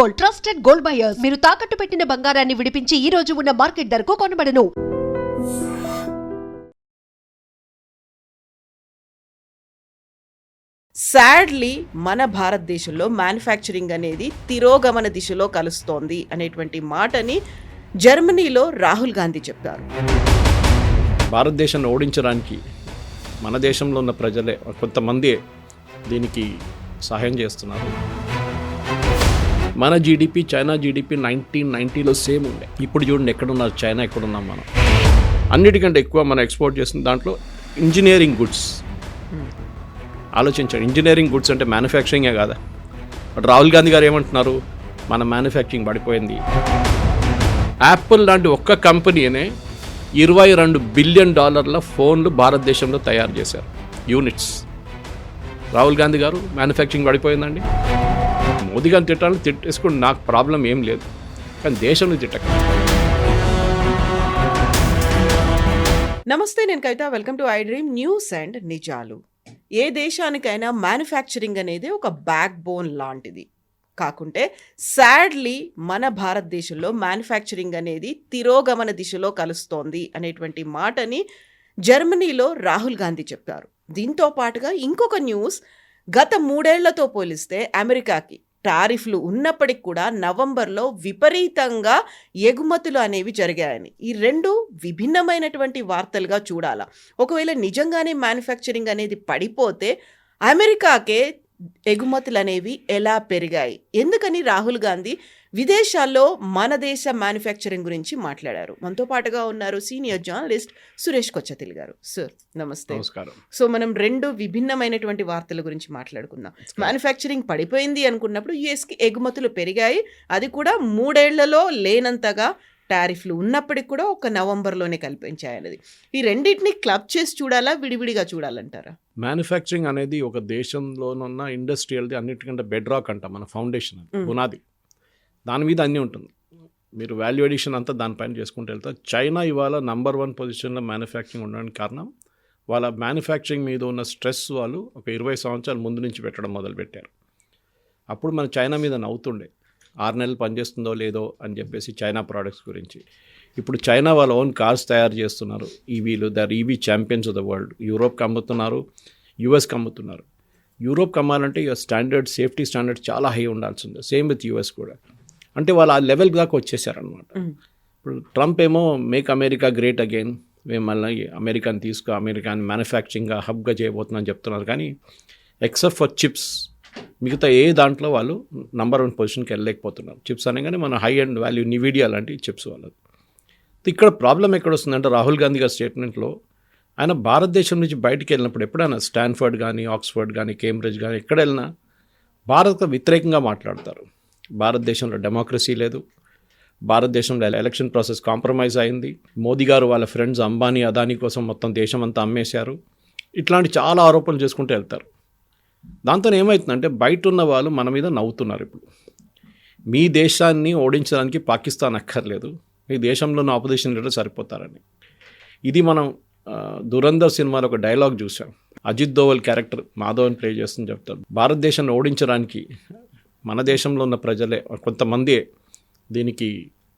Gold, trusted gold buyers. మీరు తాకట్టు పెట్టిన బంగారాన్ని విడిపించి ఈ రోజు ఉన్న మార్కెట్ ధరకు కొనబడను. సాడ్లీ మన భారతదేశంలో మ్యానుఫ్యాక్చరింగ్ అనేది తిరోగమన దిశలో కలుస్తోంది అనేటువంటి మాటని జర్మనీలో రాహుల్ గాంధీ చెప్పారు. భారతదేశాన్ని ఓడించడానికి మన దేశంలో ఉన్న ప్రజలే కొంతమంది దీనికి సహాయం చేస్తున్నారు. మన జీడిపి చైనా జీడిపి 1990లో సేమ్ ఉండే. ఇప్పుడు చూడండి ఎక్కడున్నారు చైనా, ఎక్కడున్నాం మనం. అన్నిటికంటే ఎక్కువ మనం ఎక్స్పోర్ట్ చేసిన దాంట్లో ఇంజనీరింగ్ గుడ్స్. ఆలోచించండి, ఇంజనీరింగ్ గుడ్స్ అంటే మ్యానుఫ్యాక్చరింగే కాదా. బట్ రాహుల్ గాంధీ గారు ఏమంటున్నారు, మన మ్యానుఫ్యాక్చరింగ్ పడిపోయింది. యాపిల్ లాంటి ఒక్క కంపెనీనే $22 బిలియన్ ఫోన్లు భారతదేశంలో తయారు చేశారు, యూనిట్స్. రాహుల్ గాంధీ గారు మ్యానుఫ్యాక్చరింగ్ పడిపోయిందండి. మోదీ గారిని తిట్టాలని తిట్టేసుకుని నాకు ప్రాబ్లం ఏం లేదు, కానీ దేశంలో తిట్టక. నమస్తే, నేను Kavitha. Welcome to I dream news and నిజాలు. ఏ దేశానికైనా మ్యానుఫ్యాక్చరింగ్ అనేది ఒక బ్యాక్ బోన్ లాంటిది. కాకుంటే సాడ్లీ మన భారతదేశంలో మ్యానుఫ్యాక్చరింగ్ అనేది తిరోగమన దిశలో కలుస్తోంది అనేటువంటి మాటని జర్మనీలో రాహుల్ గాంధీ చెప్పారు. దీంతో పాటుగా ఇంకొక న్యూస్, గత 3 ఏళ్లతో పోలిస్తే అమెరికాకి టారిఫ్లు ఉన్నప్పటికి కూడా నవంబర్లో విపరీతంగా ఎగుమతులు అనేవి జరిగాయని, ఈ రెండు విభిన్నమైనటువంటి వార్తలుగా చూడాలా. ఒకవేళ నిజంగానే మ్యానుఫ్యాక్చరింగ్ అనేది పడిపోతే అమెరికాకే ఎగుమతులు అనేవి ఎలా పెరిగాయి, ఎందుకని రాహుల్ గాంధీ విదేశాల్లో మన దేశ మ్యానుఫ్యాక్చరింగ్ గురించి మాట్లాడారు. మనతో పాటుగా ఉన్నారు సీనియర్ జర్నలిస్ట్ సురేష్ కొచ్చతిల్ గారు. సార్ నమస్తే. నమస్కారం. సో మనం రెండు విభిన్నమైనటువంటి వార్తల గురించి మాట్లాడుకుందాం. మ్యానుఫ్యాక్చరింగ్ పడిపోయింది అనుకున్నప్పుడు యుఎస్కి ఎగుమతులు పెరిగాయి, అది కూడా 3 ఏళ్లలో లేనంతగా. టారిఫ్లు ఉన్నప్పటికి కూడా ఒక నవంబర్లోనే కల్పించాయన్నది. ఈ రెండింటిని క్లబ్ చేసి చూడాలా, విడివిడిగా చూడాలంటారా? మ్యానుఫ్యాక్చరింగ్ అనేది ఒక దేశంలోనున్న ఇండస్ట్రియల్ది అన్నిటికంటే బెడ్ రాక్ అంట, మన ఫౌండేషన్, పునాది. దాని మీద అన్నీ ఉంటుంది. మీరు వాల్యూ ఎడిషన్ అంతా దానిపైన చేసుకుంటూ వెళ్తారు. చైనా ఇవాళ నంబర్ 1 పొజిషన్లో మ్యానుఫ్యాక్చరింగ్ ఉండడానికి కారణం వాళ్ళ మ్యానుఫ్యాక్చరింగ్ మీద ఉన్న స్ట్రెస్ వాళ్ళు ఒక 20 సంవత్సరాల ముందు నుంచి పెట్టడం మొదలుపెట్టారు. అప్పుడు మన చైనా మీద నవ్వుతుండే, 6 నెలలు పనిచేస్తుందో లేదో అని చెప్పేసి చైనా ప్రోడక్ట్స్ గురించి. ఇప్పుడు చైనా వాళ్ళ ఓన్ కార్స్ తయారు చేస్తున్నారు, ఈవీలు. They're EV champions of the world. యూరోప్కి అమ్ముతున్నారు, యూఎస్కి అమ్ముతున్నారు. యూరోప్కి అమ్మాలంటే ఇక స్టాండర్డ్, సేఫ్టీ స్టాండర్డ్ చాలా హై ఉండాల్సిందే. సేమ్ విత్ యూఎస్ కూడా. అంటే వాళ్ళు ఆ లెవెల్ దాకా వచ్చేసారనమాట. ఇప్పుడు ట్రంప్ ఏమో మేక్ అమెరికా గ్రేట్ అగైన్, మేము మళ్ళీ అమెరికాని అమెరికాని మ్యానుఫ్యాక్చరింగ్ హబ్గా చేయబోతున్నామని చెప్తున్నారు. కానీ ఎక్సెప్ట్ ఫర్ చిప్స్, మిగతా ఏ దాంట్లో వాళ్ళు నంబర్ 1 పొజిషన్కి వెళ్ళలేకపోతున్నారు. చిప్స్ అనగానే మన హై అండ్ వాల్యూ నివిడియా లాంటి చిప్స్ వాళ్ళది. ఇక్కడ ప్రాబ్లం ఎక్కడ వస్తుందంటే, రాహుల్ గాంధీ గారి స్టేట్మెంట్లో ఆయన భారతదేశం నుంచి బయటికి వెళ్ళినప్పుడు ఎప్పుడైనా స్టాన్ఫర్డ్ కానీ, ఆక్స్ఫర్డ్ కానీ, కేంబ్రిడ్జ్ కానీ ఎక్కడ వెళ్ళినా భారత్కు వ్యతిరేకంగా మాట్లాడతారు. భారతదేశంలో డెమోక్రసీ లేదు, భారతదేశంలో ఎలక్షన్ ప్రాసెస్ కాంప్రమైజ్ అయింది, మోదీ గారు వాళ్ళ ఫ్రెండ్స్ అంబానీ అదానీ కోసం మొత్తం దేశం అంతా అమ్మేశారు, ఇట్లాంటి చాలా ఆరోపణలు చేసుకుంటూ వెళ్తారు. దాంతో ఏమవుతుందంటే బయట ఉన్న వాళ్ళు మన మీద నవ్వుతున్నారు. ఇప్పుడు మీ దేశాన్ని ఓడించడానికి పాకిస్తాన్ అక్కర్లేదు, మీ దేశంలో ఉన్న ఆపోజిషన్ లీడర్ సరిపోతారని. ఇది మనం దురంధర్ సినిమాలో ఒక డైలాగ్ చూసాం. అజిత్ దోవల్ క్యారెక్టర్ మాధవన్ ప్లే చేస్తుంది చెప్తారు, భారతదేశాన్ని ఓడించడానికి మన దేశంలో ఉన్న ప్రజలే కొంతమంది దీనికి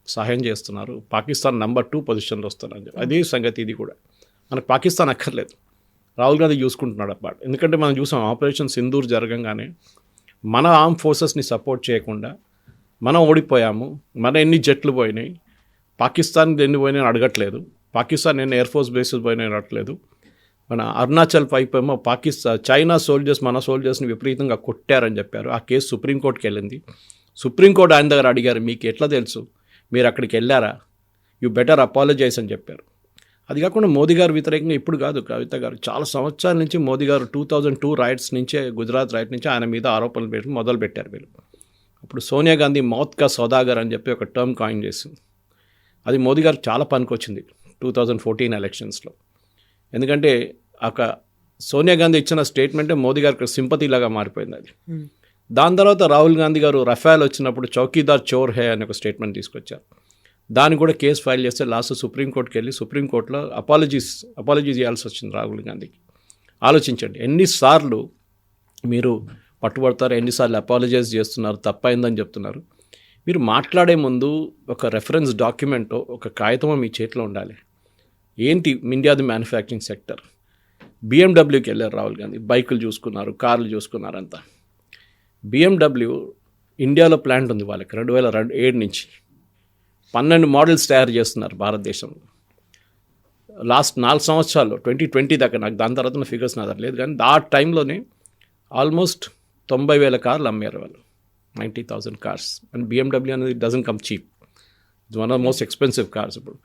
సహాయం చేస్తున్నారు, పాకిస్తాన్ నంబర్ 2 పొజిషన్లో వస్తున్నారని చెప్పి. అదే సంగతి ఇది కూడా. మనకు పాకిస్తాన్ అక్కర్లేదు, రాహుల్ గాంధీ చూసుకుంటున్నాడు అన్నమాట. ఎందుకంటే మనం చూసాం ఆపరేషన్ సింధూర్ జరగంగానే మన ఆర్మ్ ఫోర్సెస్ని సపోర్ట్ చేయకుండా మనం ఓడిపోయాము. మన ఎన్ని జట్లు పోయినాయి, పాకిస్తాన్ ఎన్ని పోయినాయి అడగట్లేదు, పాకిస్తాన్ ఎన్ని ఎయిర్ ఫోర్స్ బేసెస్ పోయినాయి అడగట్లేదు. మన అరుణాచల్ పైపు ఏమో చైనా సోల్జర్స్ మన సోల్జర్స్ని విపరీతంగా కొట్టారని చెప్పారు. ఆ కేసు సుప్రీంకోర్టుకి వెళ్ళింది. సుప్రీంకోర్టు ఆయన దగ్గర అడిగారు, మీకు ఎట్లా తెలుసు, మీరు అక్కడికి వెళ్ళారా, యూ బెటర్ అపాలజైజ్ అని చెప్పారు. అది కాకుండా మోదీ గారు వ్యతిరేకంగా ఇప్పుడు కాదు కవిత గారు, చాలా సంవత్సరాల నుంచి మోదీ గారు 2002 రైట్స్ నుంచే, గుజరాత్ రైట్ నుంచి ఆయన మీద ఆరోపణలు పెట్టి మొదలుపెట్టారు వీళ్ళు. అప్పుడు సోనియా గాంధీ మౌత్ కా సౌదాగర్ అని చెప్పి ఒక టర్మ్ కాయిన్ చేసింది. అది మోదీ గారు చాలా పనికొచ్చింది 2014 ఎలక్షన్స్లో. ఎందుకంటే ఒక సోనియా గాంధీ ఇచ్చిన స్టేట్మెంటే మోదీ గారికి సింపతిలాగా మారిపోయింది అది. దాని తర్వాత రాహుల్ గాంధీ గారు రఫేల్ వచ్చినప్పుడు చౌకీదార్ చోర్ హే అని ఒక స్టేట్మెంట్ తీసుకొచ్చారు. దాన్ని కూడా కేసు ఫైల్ చేస్తే లాస్ట్ సుప్రీంకోర్టుకి వెళ్ళి సుప్రీంకోర్టులో అపాలజీ చేయాల్సి వచ్చింది రాహుల్ గాంధీకి. ఆలోచించండి, ఎన్నిసార్లు మీరు పట్టుబడతారు, ఎన్నిసార్లు అపాలజైజ్ చేస్తున్నారు, తప్పైందని చెప్తున్నారు. మీరు మాట్లాడే ముందు ఒక రెఫరెన్స్ డాక్యుమెంటో ఒక కాగితమో మీ చేతిలో ఉండాలి. ఏంటి ఇండియాది మ్యానుఫ్యాక్చరింగ్ సెక్టర్. బిఎండబ్ల్యూకి వెళ్ళారు రాహుల్ గాంధీ, బైకులు చూసుకున్నారు, కార్లు చూసుకున్నారు అంతా. బిఎండబ్ల్యూ ఇండియాలో ప్లాంట్ ఉంది వాళ్ళకి 2007 నుంచి 12 మోడల్స్ తయారు చేస్తున్నారు భారతదేశంలో. లాస్ట్ 4 సంవత్సరాల్లో 2020 దాకా, నాకు దాని తర్వాత ఫిగర్స్ నా దగ్గర లేదు కానీ ఆ టైంలోనే ఆల్మోస్ట్ 90,000 కార్లు అమ్మారు వాళ్ళు, 90,000 కార్స్. అండ్ బిఎండబ్ల్యూ అనేది doesn't come cheap, it's one of most expensive cars ఇప్పుడు.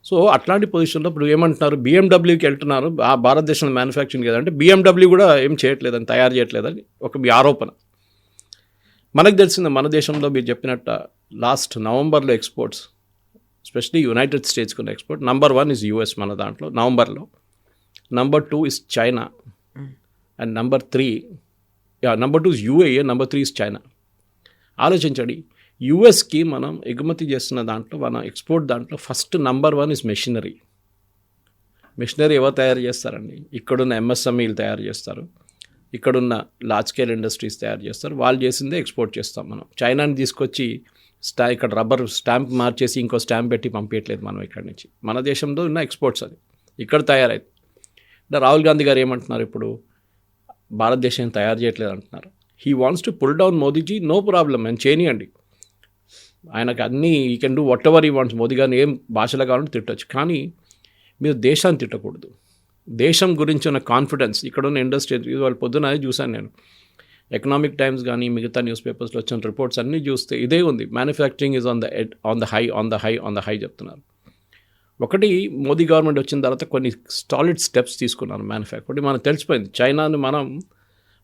సో అట్లాంటి పొజిషన్లో ఇప్పుడు ఏమంటున్నారు, బిఎండబ్ల్యూకి వెళ్తున్నారు, ఆ భారతదేశంలో మ్యానుఫ్యాక్చరింగ్ కదంటే బిఎండబ్ల్యూ కూడా ఏం చేయట్లేదని, తయారు చేయట్లేదని ఒక మీ ఆరోపణ. మనకు తెలిసింది మన దేశంలో మీరు చెప్పినట్టు లాస్ట్ నవంబర్లో ఎక్స్పోర్ట్స్, ఎస్పెషలీ యునైటెడ్ స్టేట్స్కి ఉన్న ఎక్స్పోర్ట్, నంబర్ 1 ఇస్ యూఎస్ మన దాంట్లో నవంబర్లో, number 2 is China, and number 2 is UAE, number 3 is China. ఆలోచించండి, యూఎస్కి మనం ఎగుమతి చేస్తున్న దాంట్లో, మన ఎక్స్పోర్ట్ దాంట్లో first number 1 is machinery. Machinery ఎవరు తయారు చేస్తారండి? ఇక్కడున్న ఎంఎస్ఎంఈలు తయారు చేస్తారు, ఇక్కడున్న లార్జ్ స్కేల్ ఇండస్ట్రీస్ తయారు చేస్తారు, వాళ్ళు చేసిందే ఎక్స్పోర్ట్ చేస్తాం మనం. చైనాని తీసుకొచ్చి ఇక్కడ రబ్బర్ స్టాంప్ మార్చేసి ఇంకో స్టాంప్ పెట్టి పంపించట్లేదు మనం ఇక్కడి నుంచి. మన దేశంలో ఉన్న ఎక్స్పోర్ట్స్ అది ఇక్కడ తయారైంది. అంటే రాహుల్ గాంధీ గారు ఏమంటున్నారు ఇప్పుడు, భారతదేశం తయారు చేయట్లేదు అంటున్నారు. He wants to pull down Modiji, no problem, అని చేయనియండి, ఆయనకు అన్నీ ఈ can do whatever he wants. Modi గారిని ఏం భాషలో కావాలంటే తిట్టచ్చు, కానీ మీరు దేశాన్ని తిట్టకూడదు. దేశం గురించి ఉన్న కాన్ఫిడెన్స్, ఇక్కడ ఉన్న ఇండస్ట్రీ, వాళ్ళ పొద్దున చూశాను నేను, ఎకనామిక్ టైమ్స్ కానీ మిగతా న్యూస్ పేపర్స్లో వచ్చిన రిపోర్ట్స్ అన్నీ చూస్తే ఇదే ఉంది, manufacturing is on the high చెప్తున్నారు. ఒకటి, మోదీ గవర్నమెంట్ వచ్చిన తర్వాత కొన్ని సాలిడ్ స్టెప్స్ తీసుకున్నారు మ్యానుఫ్యాక్చరింగ్. మనకు తెలిసిపోయింది, చైనాను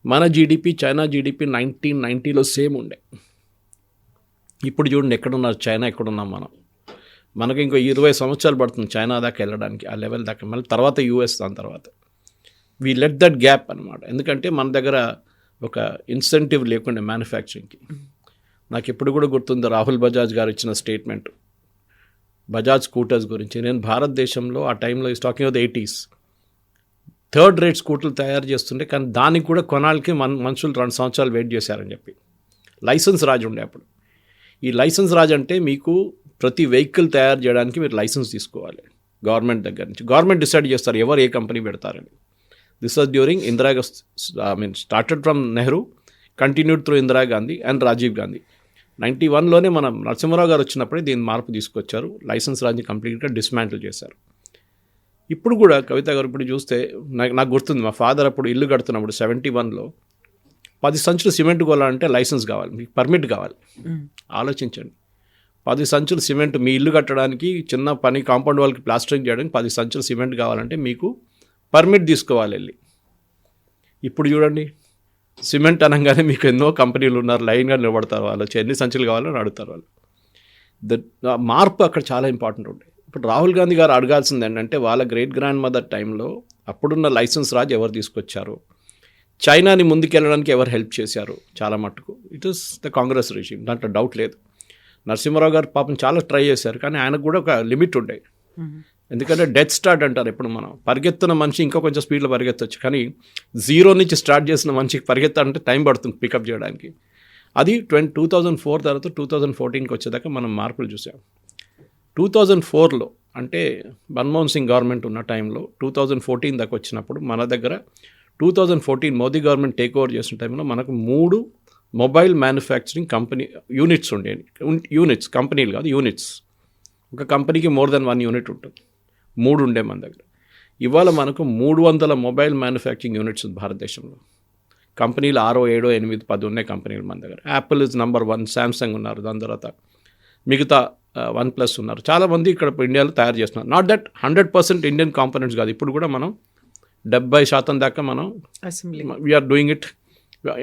మన జీడిపి చైనా జీడిపి 1990లో సేమ్ ఉండే. ఇప్పుడు చూడండి ఎక్కడున్నారు చైనా, ఎక్కడున్నాం మనం. మనకి ఇంకో 20 సంవత్సరాలు పడుతుంది చైనా దాకా వెళ్ళడానికి, ఆ లెవెల్ దాకా. మళ్ళీ తర్వాత యూఎస్, దాని తర్వాత వీ లెట్ దట్ గ్యాప్ అనమాట. ఎందుకంటే మన దగ్గర ఒక ఇన్సెంటివ్ లేకుండా మ్యానుఫ్యాక్చరింగ్కి. నాకు ఎప్పుడు కూడా గుర్తుంది రాహుల్ బజాజ్ గారు ఇచ్చిన స్టేట్మెంట్ బజాజ్ స్కూటర్స్ గురించి. నేను భారతదేశంలో ఆ టైంలో is talking of the 80s, third rate స్కూటర్లు తయారు చేస్తుండే, కానీ దానికి కూడా కొనాలకి మనుషులు 2 సంవత్సరాలు వెయిట్ చేశారని చెప్పి. లైసెన్స్ రాజు ఉండే అప్పుడు. ఈ లైసెన్స్ రాజు అంటే మీకు ప్రతి వెహికల్ తయారు చేయడానికి మీరు లైసెన్స్ తీసుకోవాలి గవర్నమెంట్ దగ్గర నుంచి. గవర్నమెంట్ డిసైడ్ చేస్తారు ఎవరు ఏ కంపెనీ పెడతారని. This was during started from Nehru, continued through Indira Gandhi and Rajiv Gandhi. 91లోనే మనం నరసింహారావు గారు వచ్చినప్పుడే దీన్ని మార్పు తీసుకొచ్చారు, లైసెన్స్ రాజ్ని కంప్లీట్గా డిస్మాంటిల్ చేశారు. ఇప్పుడు కూడా కవిత గారు ఇప్పుడు చూస్తే నాకు గుర్తుంది, మా ఫాదర్ అప్పుడు ఇల్లు కడుతున్నప్పుడు 71లో 10 సంచులు సిమెంట్ కొనాలంటే లైసెన్స్ కావాలి, మీకు పర్మిట్ కావాలి. ఆలోచించండి, 10 సంచులు సిమెంట్, మీ ఇల్లు కట్టడానికి చిన్న పని కాంపౌండ్ వాళ్ళకి ప్లాస్టరింగ్ చేయడానికి 10 సంచులు సిమెంట్ కావాలంటే మీకు పర్మిట్ తీసుకోవాలి వెళ్ళి. ఇప్పుడు చూడండి, సిమెంట్ అనగానే మీకు ఎన్నో కంపెనీలు ఉన్నారు, లైన్గా నిలబడతారు, వాళ్ళు ఎన్ని సంచులు కావాలని అడుగుతారు వాళ్ళు. మార్పు అక్కడ చాలా ఇంపార్టెంట్ ఉంటాయి. ఇప్పుడు రాహుల్ గాంధీ గారు అడగాల్సింది ఏంటంటే, వాళ్ళ గ్రేట్ గ్రాండ్ మదర్ టైంలో అప్పుడున్న లైసెన్స్ రాజ్ ఎవరు తీసుకొచ్చారు, చైనాని ముందుకెళ్ళడానికి ఎవరు హెల్ప్ చేశారు, చాలా మట్టుకు it is the Congress regime, దాంట్లో డౌట్ లేదు. నరసింహారావు గారు పాపం చాలా ట్రై చేశారు, కానీ ఆయనకు కూడా ఒక లిమిట్ ఉండే. ఎందుకంటే డెత్ స్టార్ట్ అంటారు, ఎప్పుడు మనం పరిగెత్తున్న మనిషి ఇంకా కొంచెం స్పీడ్లో పరిగెత్తవచ్చు, కానీ 0 నుంచి స్టార్ట్ చేసిన మనిషికి పరిగెత్తాలంటే టైం పడుతుంది పికప్ చేయడానికి. అది 2004 తర్వాత 2014కి వచ్చేదాకా మనం మార్పులు చూసాం. 2004లో అంటే మన్మోహన్ సింగ్ గవర్నమెంట్ ఉన్న టైంలో 2014 దాకా వచ్చినప్పుడు మన దగ్గర 2014 మోదీ గవర్నమెంట్ టేక్ ఓవర్ చేసిన టైంలో మనకు 3 మొబైల్ మ్యానుఫ్యాక్చరింగ్ కంపెనీ యూనిట్స్ ఉండేవి. యూనిట్స్, కంపెనీలు కాదు, యూనిట్స్. ఒక కంపెనీకి మోర్ దెన్ 1 యూనిట్ ఉంటుంది, 3 ఉండే మన దగ్గర. ఇవాళ మనకు 300 మొబైల్ మ్యానుఫ్యాక్చరింగ్ యూనిట్స్ భారతదేశంలో. కంపెనీలు 6, 7, 8, 10 ఉన్నాయి కంపెనీలు మన దగ్గర. యాపిల్ ఇస్ నంబర్ 1, శాంసంగ్ ఉన్నారు, దాని తర్వాత మిగతా OnePlus ఉన్నారు. చాలామంది ఇక్కడ ఇండియాలో తయారు చేస్తున్నారు. నాట్ దట్ 100% ఇండియన్ కాంపోనెంట్స్ కాదు, ఇప్పుడు కూడా మనం 70% దాకా మనం వీఆర్ డూయింగ్ ఇట్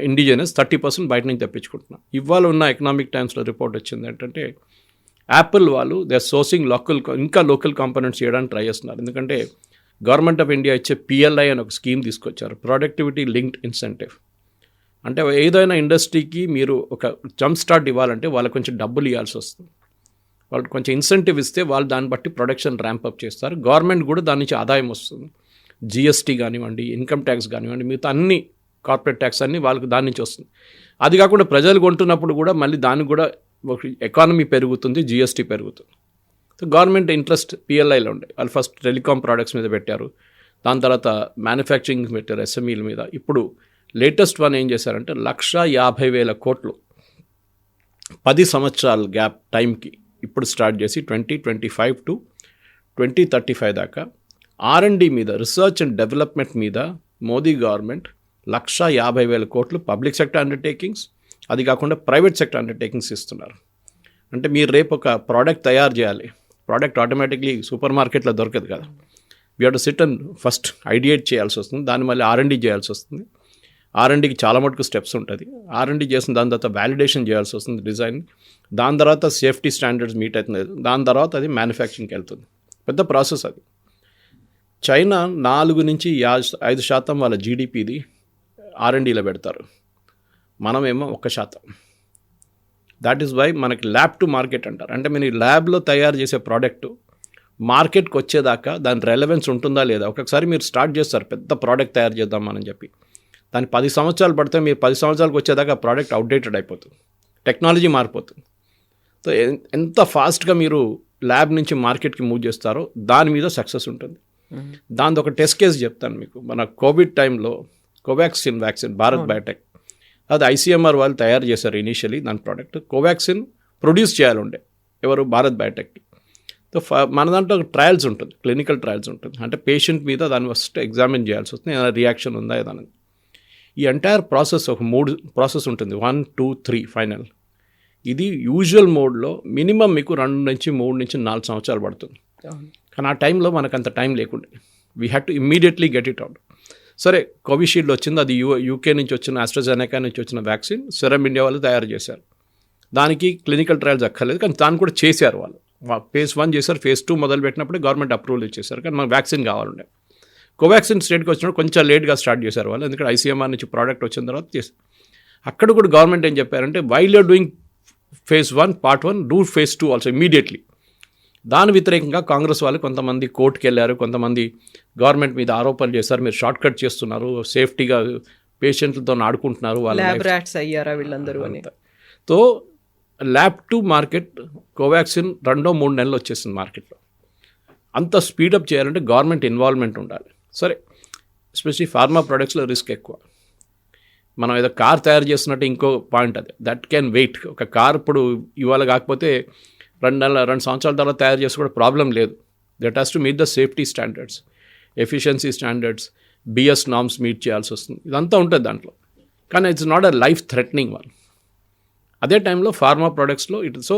ఇండిజినస్, 30% బయట నుంచి తెప్పించుకుంటున్నాం. ఇవాళ ఉన్న ఎకనామిక్ టైమ్స్లో రిపోర్ట్ వచ్చింది ఏంటంటే, యాపిల్ వాళ్ళు దే ఆర్ సోర్సింగ్ ఇంకా లోకల్ కాంపోనెంట్స్ చేయడానికి ట్రై చేస్తున్నారు. ఎందుకంటే గవర్నమెంట్ ఆఫ్ ఇండియా ఇచ్చే PLI అని ఒక స్కీమ్ తీసుకొచ్చారు, ప్రొడక్టివిటీ లింక్డ్ ఇన్సెంటివ్. అంటే ఏదైనా ఇండస్ట్రీకి మీరు ఒక జంప్ స్టార్ట్ ఇవ్వాలంటే వాళ్ళకి కొంచెం డబ్బులు ఇవ్వాల్సి వస్తుంది. వాళ్ళకి కొంచెం ఇన్సెంటివ్ ఇస్తే వాళ్ళు దాన్ని బట్టి ప్రొడక్షన్ ర్యాంపప్ చేస్తారు. గవర్నమెంట్ కూడా దాని నుంచి ఆదాయం వస్తుంది. GST కానివ్వండి, ఇన్కమ్ ట్యాక్స్ కానివ్వండి, మిగతా అన్ని కార్పొరేట్ ట్యాక్స్ అన్నీ వాళ్ళకి దాని నుంచి వస్తుంది. అది కాకుండా ప్రజలు కొంటున్నప్పుడు కూడా మళ్ళీ దానికి కూడా ఎకానమీ పెరుగుతుంది, జిఎస్టీ పెరుగుతుంది. సో గవర్నమెంట్ ఇంట్రెస్ట్ పిఎల్ఐలో ఉండే, వాళ్ళు ఫస్ట్ టెలికాం ప్రోడక్ట్స్ మీద పెట్టారు, దాని తర్వాత మ్యానుఫ్యాక్చరింగ్ పెట్టారు, ఎస్ఎంఈల మీద. ఇప్పుడు లేటెస్ట్ వన్ ఏం చేశారంటే 150,000 కోట్లు 10 సంవత్సరాల గ్యాప్ టైంకి ఇప్పుడు స్టార్ట్ చేసి 2025 to 2035 దాకా R&D మీద, రీసెర్చ్ అండ్ డెవలప్మెంట్ మీద మోదీ గవర్నమెంట్ 150,000 కోట్లు పబ్లిక్ సెక్టర్ అండర్టేకింగ్స్, అది కాకుండా ప్రైవేట్ సెక్టర్ అండర్టేకింగ్స్ ఇస్తున్నారు. అంటే మీరు రేపు ఒక ప్రోడక్ట్ తయారు చేయాలి, ప్రోడక్ట్ ఆటోమేటిక్లీ సూపర్ మార్కెట్లో దొరకదు కదా. We have to SIT and first ideate చేయాల్సి వస్తుంది, దాన్ని మళ్ళీ R&D చేయాల్సి వస్తుంది. R&Dకి చాలా మటుకు స్టెప్స్ ఉంటుంది. R&D చేసిన దాని తర్వాత వ్యాలిడేషన్ చేయాల్సి వస్తుంది డిజైన్, దాని తర్వాత సేఫ్టీ స్టాండర్డ్స్ మీట్ అవుతుంది, దాని తర్వాత అది మ్యానుఫ్యాక్చరింగ్కి వెళ్తుంది. పెద్ద ప్రాసెస్ అది. చైనా 4 నుంచి 5% వాళ్ళ జీడిపిది R&Dలో పెడతారు, మనమేమో 1%. దాట్ ఈస్ వై మనకి ల్యాబ్ టు మార్కెట్ అంటారు. అంటే మీరు ల్యాబ్లో తయారు చేసే ప్రోడక్ట్ మార్కెట్కి వచ్చేదాకా దాని రెలవెన్స్ ఉంటుందా లేదా. ఒక్కొక్కసారి మీరు స్టార్ట్ చేస్తారు పెద్ద ప్రోడక్ట్ తయారు చేద్దామని చెప్పి, దాని 10 సంవత్సరాలు పడితే మీరు 10 సంవత్సరాలకు వచ్చేదాకా ప్రోడక్ట్ అవుట్డేటెడ్ అయిపోతుంది, టెక్నాలజీ మారిపోతుంది. సో ఎంత ఫాస్ట్గా మీరు ల్యాబ్ నుంచి మార్కెట్కి మూవ్ చేస్తారో దాని మీద సక్సెస్ ఉంటుంది. దాని ఒక టెస్ట్ కేసు చెప్తాను మీకు. మన కోవిడ్ టైంలో కోవాక్సిన్ వ్యాక్సిన్ భారత్ బయోటెక్, అది ICMR వాళ్ళు తయారు చేశారు ఇనీషియలీ. దాని ప్రోడక్ట్ కోవాక్సిన్ ప్రొడ్యూస్ చేయాలండే ఎవరు, భారత్ బయోటెక్కి. సో మన దాంట్లో ట్రయల్స్ ఉంటుంది, క్లినికల్ ట్రయల్స్ ఉంటుంది. అంటే పేషెంట్ మీద దాన్ని ఫస్ట్ ఎగ్జామిన్ చేయాల్సి వస్తుంది, ఏదైనా రియాక్షన్ ఉందా ఏదైనా. ఈ ఎంటైర్ ప్రాసెస్ ఒక 3 ప్రాసెస్ ఉంటుంది, 1, 2, 3 ఫైనల్. ఇది యూజువల్ మోడ్లో మినిమం మీకు 2 నుంచి 3 నుంచి 4 సంవత్సరాలు పడుతుంది. కానీ ఆ టైంలో మనకు అంత టైం లేకుండే, we had to immediately get it out. సరే కోవిషీల్డ్ వచ్చింది, అది యూకే నుంచి వచ్చిన, ఆస్ట్రాజెనెకా నుంచి వచ్చిన వ్యాక్సిన్ సెరమ్ ఇండియా వాళ్ళు తయారు చేశారు. దానికి క్లినికల్ ట్రయల్స్ అక్కర్లేదు, కానీ దాన్ని కూడా చేశారు వాళ్ళు. phase 1 చేశారు, phase 2 మొదలు పెట్టినప్పుడు గవర్నమెంట్ అప్రూవల్ ఇచ్చేశారు. కానీ మనకు వ్యాక్సిన్ కావాలండే. కోవాక్సిన్ స్టేట్కి వచ్చినప్పుడు కొంచెం లేట్గా స్టార్ట్ చేశారు వాళ్ళు, ఎందుకంటే ICMR నుంచి ప్రోడక్ట్ వచ్చిన తర్వాత చేశారు. అక్కడ కూడా గవర్నమెంట్ ఏం చెప్పారంటే, while you're doing phase 1 part 1 do phase 2 also immediately. దాని వ్యతిరేకంగా కాంగ్రెస్ వాళ్ళు కొంతమంది కోర్టుకి వెళ్ళారు, కొంతమంది గవర్నమెంట్ మీద ఆరోపణలు చేశారు, మీరు షార్ట్ కట్ చేస్తున్నారు, సేఫ్టీగా పేషెంట్లతో ఆడుకుంటున్నారు, వాళ్ళ ల్యాబ్ ర్యాట్స్ అయ్యారా వీళ్ళందరూ అని. So lab to market Covaxin 2-3 నెలలు వచ్చేసింది మార్కెట్లో. అంత స్పీడప్ చేయాలంటే గవర్నమెంట్ ఇన్వాల్వ్మెంట్ ఉండాలి. సరే ఎస్పెషలీ ఫార్మా ప్రొడక్ట్స్లో రిస్క్ ఎక్కువ. మనం ఏదో కార్ తయారు చేస్తున్నట్టు ఇంకో పాయింట్ అది, దట్ క్యాన్ వెయిట్. ఒక కార్ ఇప్పుడు ఇవాళ కాకపోతే 2 సంవత్సరాల తర్వాత తయారు చేసి కూడా ప్రాబ్లం లేదు. That has to meet the safety standards, efficiency standards, BS norms meet చేయాల్సి వస్తుంది. ఇదంతా ఉంటుంది దాంట్లో, కానీ it's not a life threatening one. అదే టైంలో ఫార్మా ప్రొడక్ట్స్లో సో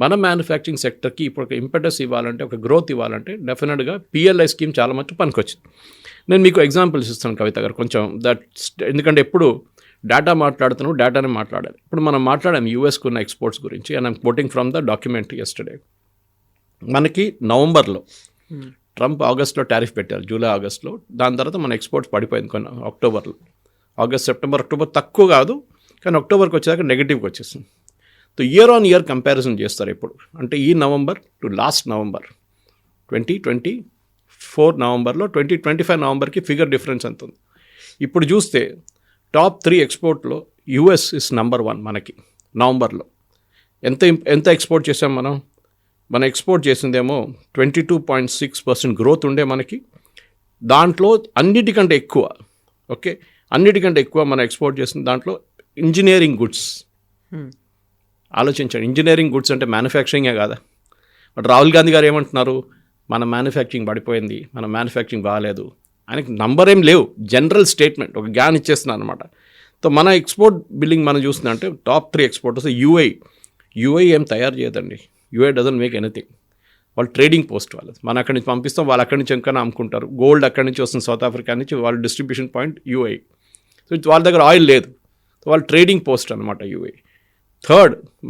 మన మ్యానుఫ్యాక్చరింగ్ సెక్టర్కి ఇప్పుడు ఒక ఇంపెటస్ ఇవ్వాలంటే, ఒక గ్రోత్ ఇవ్వాలంటే డెఫినెట్గా PLI స్కీమ్ చాలా మటుకు పనికొచ్చింది. నేను మీకు ఎగ్జాంపుల్స్ ఇస్తాను కవిత గారు కొంచెం, ఎందుకంటే ఎప్పుడు డేటా మాట్లాడుతున్నావు, డేటానే మాట్లాడాలి. ఇప్పుడు మనం మాట్లాడాం యూఎస్కు ఉన్న ఎక్స్పోర్ట్స్ గురించి, and I'm coating from the document yesterday. మనకి నవంబర్లో ట్రంప్ ఆగస్ట్లో టారిఫ్ పెట్టారు, జూలై ఆగస్ట్లో. దాని తర్వాత మన ఎక్స్పోర్ట్స్ పడిపోయింది కొన్ని అక్టోబర్లో. ఆగస్ట్, సెప్టెంబర్, అక్టోబర్ తక్కువ కాదు, కానీ అక్టోబర్కి వచ్చేదాకా నెగిటివ్కి వచ్చేసింది. So year on year comparison చేస్తారు ఎప్పుడు అంటే, ఈ నవంబర్ టు లాస్ట్ నవంబర్ 2024 నవంబర్లో 2025 నవంబర్కి ఫిగర్ డిఫరెన్స్ ఎంత ఉంది. ఇప్పుడు చూస్తే టాప్ 3 ఎక్స్పోర్ట్లో US ఇస్ నెంబర్ 1 మనకి నవంబర్లో. ఎంత ఎక్స్పోర్ట్ చేసాం మనం ఎక్స్పోర్ట్ చేసిందేమో 22.6% గ్రోత్ ఉండే మనకి. దాంట్లో అన్నిటికంటే ఎక్కువ మనం ఎక్స్పోర్ట్ చేసిన దాంట్లో ఇంజనీరింగ్ గుడ్స్. ఆలోచించండి, ఇంజనీరింగ్ గుడ్స్ అంటే మ్యానుఫ్యాక్చరింగే కాదా. బట్ రాహుల్ గాంధీ గారు ఏమంటున్నారు, మన మ్యానుఫ్యాక్చరింగ్ పడిపోయింది, మన మ్యానుఫ్యాక్చరింగ్ బాగాలేదు. ఆయనకి నంబర్ ఏం లేవు, జనరల్ స్టేట్మెంట్, ఒక గ్యాన్ ఇచ్చేస్తున్నాను అనమాట. సో మన ఎక్స్పోర్ట్ బిల్లింగ్ మనం చూస్తున్నా అంటే టాప్ 3 ఎక్స్పోర్టర్స్ యూఐ ఏం తయారు చేయదండి. UI doesn't make anything. వాళ్ళు ట్రేడింగ్ పోస్ట్ వాళ్ళది, మనం అక్కడి నుంచి పంపిస్తాం, వాళ్ళు అక్కడి నుంచి ఇంకా అమ్ముకుంటారు. గోల్డ్ అక్కడి నుంచి వస్తుంది, సౌత్ ఆఫ్రికా నుంచి, వాళ్ళ డిస్ట్రిబ్యూషన్ పాయింట్ యూఐ. సో వాళ్ళ దగ్గర ఆయిల్ లేదు, సో వాళ్ళు ట్రేడింగ్ పోస్ట్ అనమాట యూఐ.